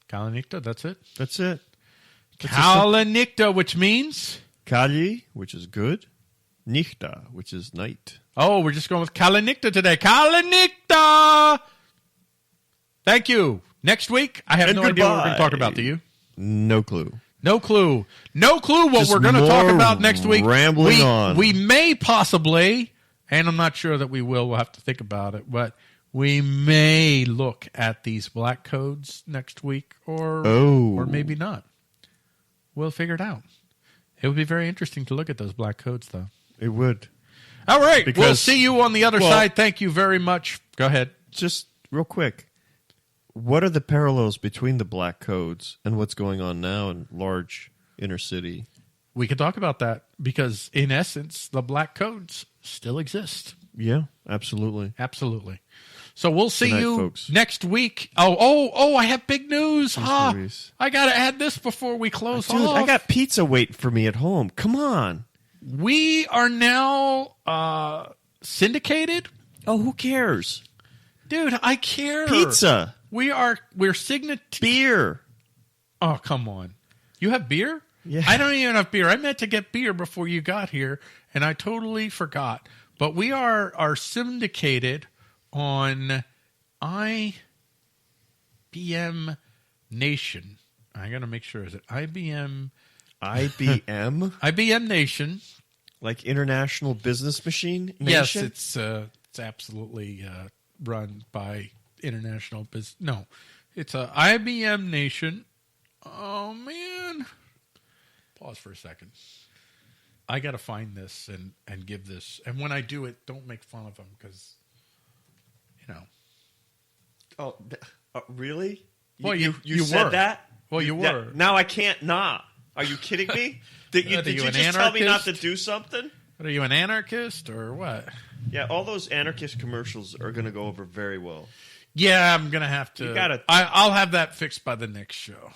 [SPEAKER 1] Kalinichta, that's it?
[SPEAKER 2] That's it.
[SPEAKER 1] Kalinichta, which means?
[SPEAKER 2] Kali, which is good. Nichta, which is night.
[SPEAKER 1] Oh, we're just going with Kalinichta today. Kalinichta! Thank you. Next week, I have no idea what we're going to talk about. Do you?
[SPEAKER 2] No clue.
[SPEAKER 1] No clue what
[SPEAKER 2] just
[SPEAKER 1] we're going to talk about next week.
[SPEAKER 2] Rambling on.
[SPEAKER 1] We may possibly, and I'm not sure that we will. We'll have to think about it, but we may look at these black codes next week, or maybe not. We'll figure it out. It would be very interesting to look at those black codes, though.
[SPEAKER 2] It would.
[SPEAKER 1] All right. We'll see you on the other side. Thank you very much. Go ahead.
[SPEAKER 2] Just real quick. What are the parallels between the black codes and what's going on now in large inner city?
[SPEAKER 1] We could talk about that because, in essence, the black codes still exist.
[SPEAKER 2] Yeah, absolutely.
[SPEAKER 1] Absolutely. So we'll see you
[SPEAKER 2] folks.
[SPEAKER 1] next week. Oh, I have big news. I got to add this before we close off.
[SPEAKER 2] I got pizza waiting for me at home. Come on.
[SPEAKER 1] We are now syndicated.
[SPEAKER 2] Oh, who cares?
[SPEAKER 1] Dude, I care.
[SPEAKER 2] Pizza.
[SPEAKER 1] We're signated.
[SPEAKER 2] Beer.
[SPEAKER 1] Oh, come on. You have beer?
[SPEAKER 2] Yeah.
[SPEAKER 1] I don't even have beer. I meant to get beer before you got here, and I totally forgot. But we are syndicated on IBM Nation. I got to make sure. Is it IBM?
[SPEAKER 2] IBM?
[SPEAKER 1] IBM Nation.
[SPEAKER 2] Like International Business Machine
[SPEAKER 1] Nation?
[SPEAKER 2] Yes,
[SPEAKER 1] it's absolutely run by International Business. No, it's a IBM Nation. Oh, man. Pause for a second. I got to find this and give this. And when I do it, don't make fun of them because,
[SPEAKER 2] Oh, really?
[SPEAKER 1] Well,
[SPEAKER 2] you
[SPEAKER 1] said
[SPEAKER 2] were. That?
[SPEAKER 1] Well, you were.
[SPEAKER 2] Now I can't not. Are you kidding me? Did you just tell me not to do something?
[SPEAKER 1] What, are you an anarchist or what?
[SPEAKER 2] Yeah, all those anarchist commercials are going to go over very well.
[SPEAKER 1] Yeah, I'm going to have to. I'll have that fixed by the next show.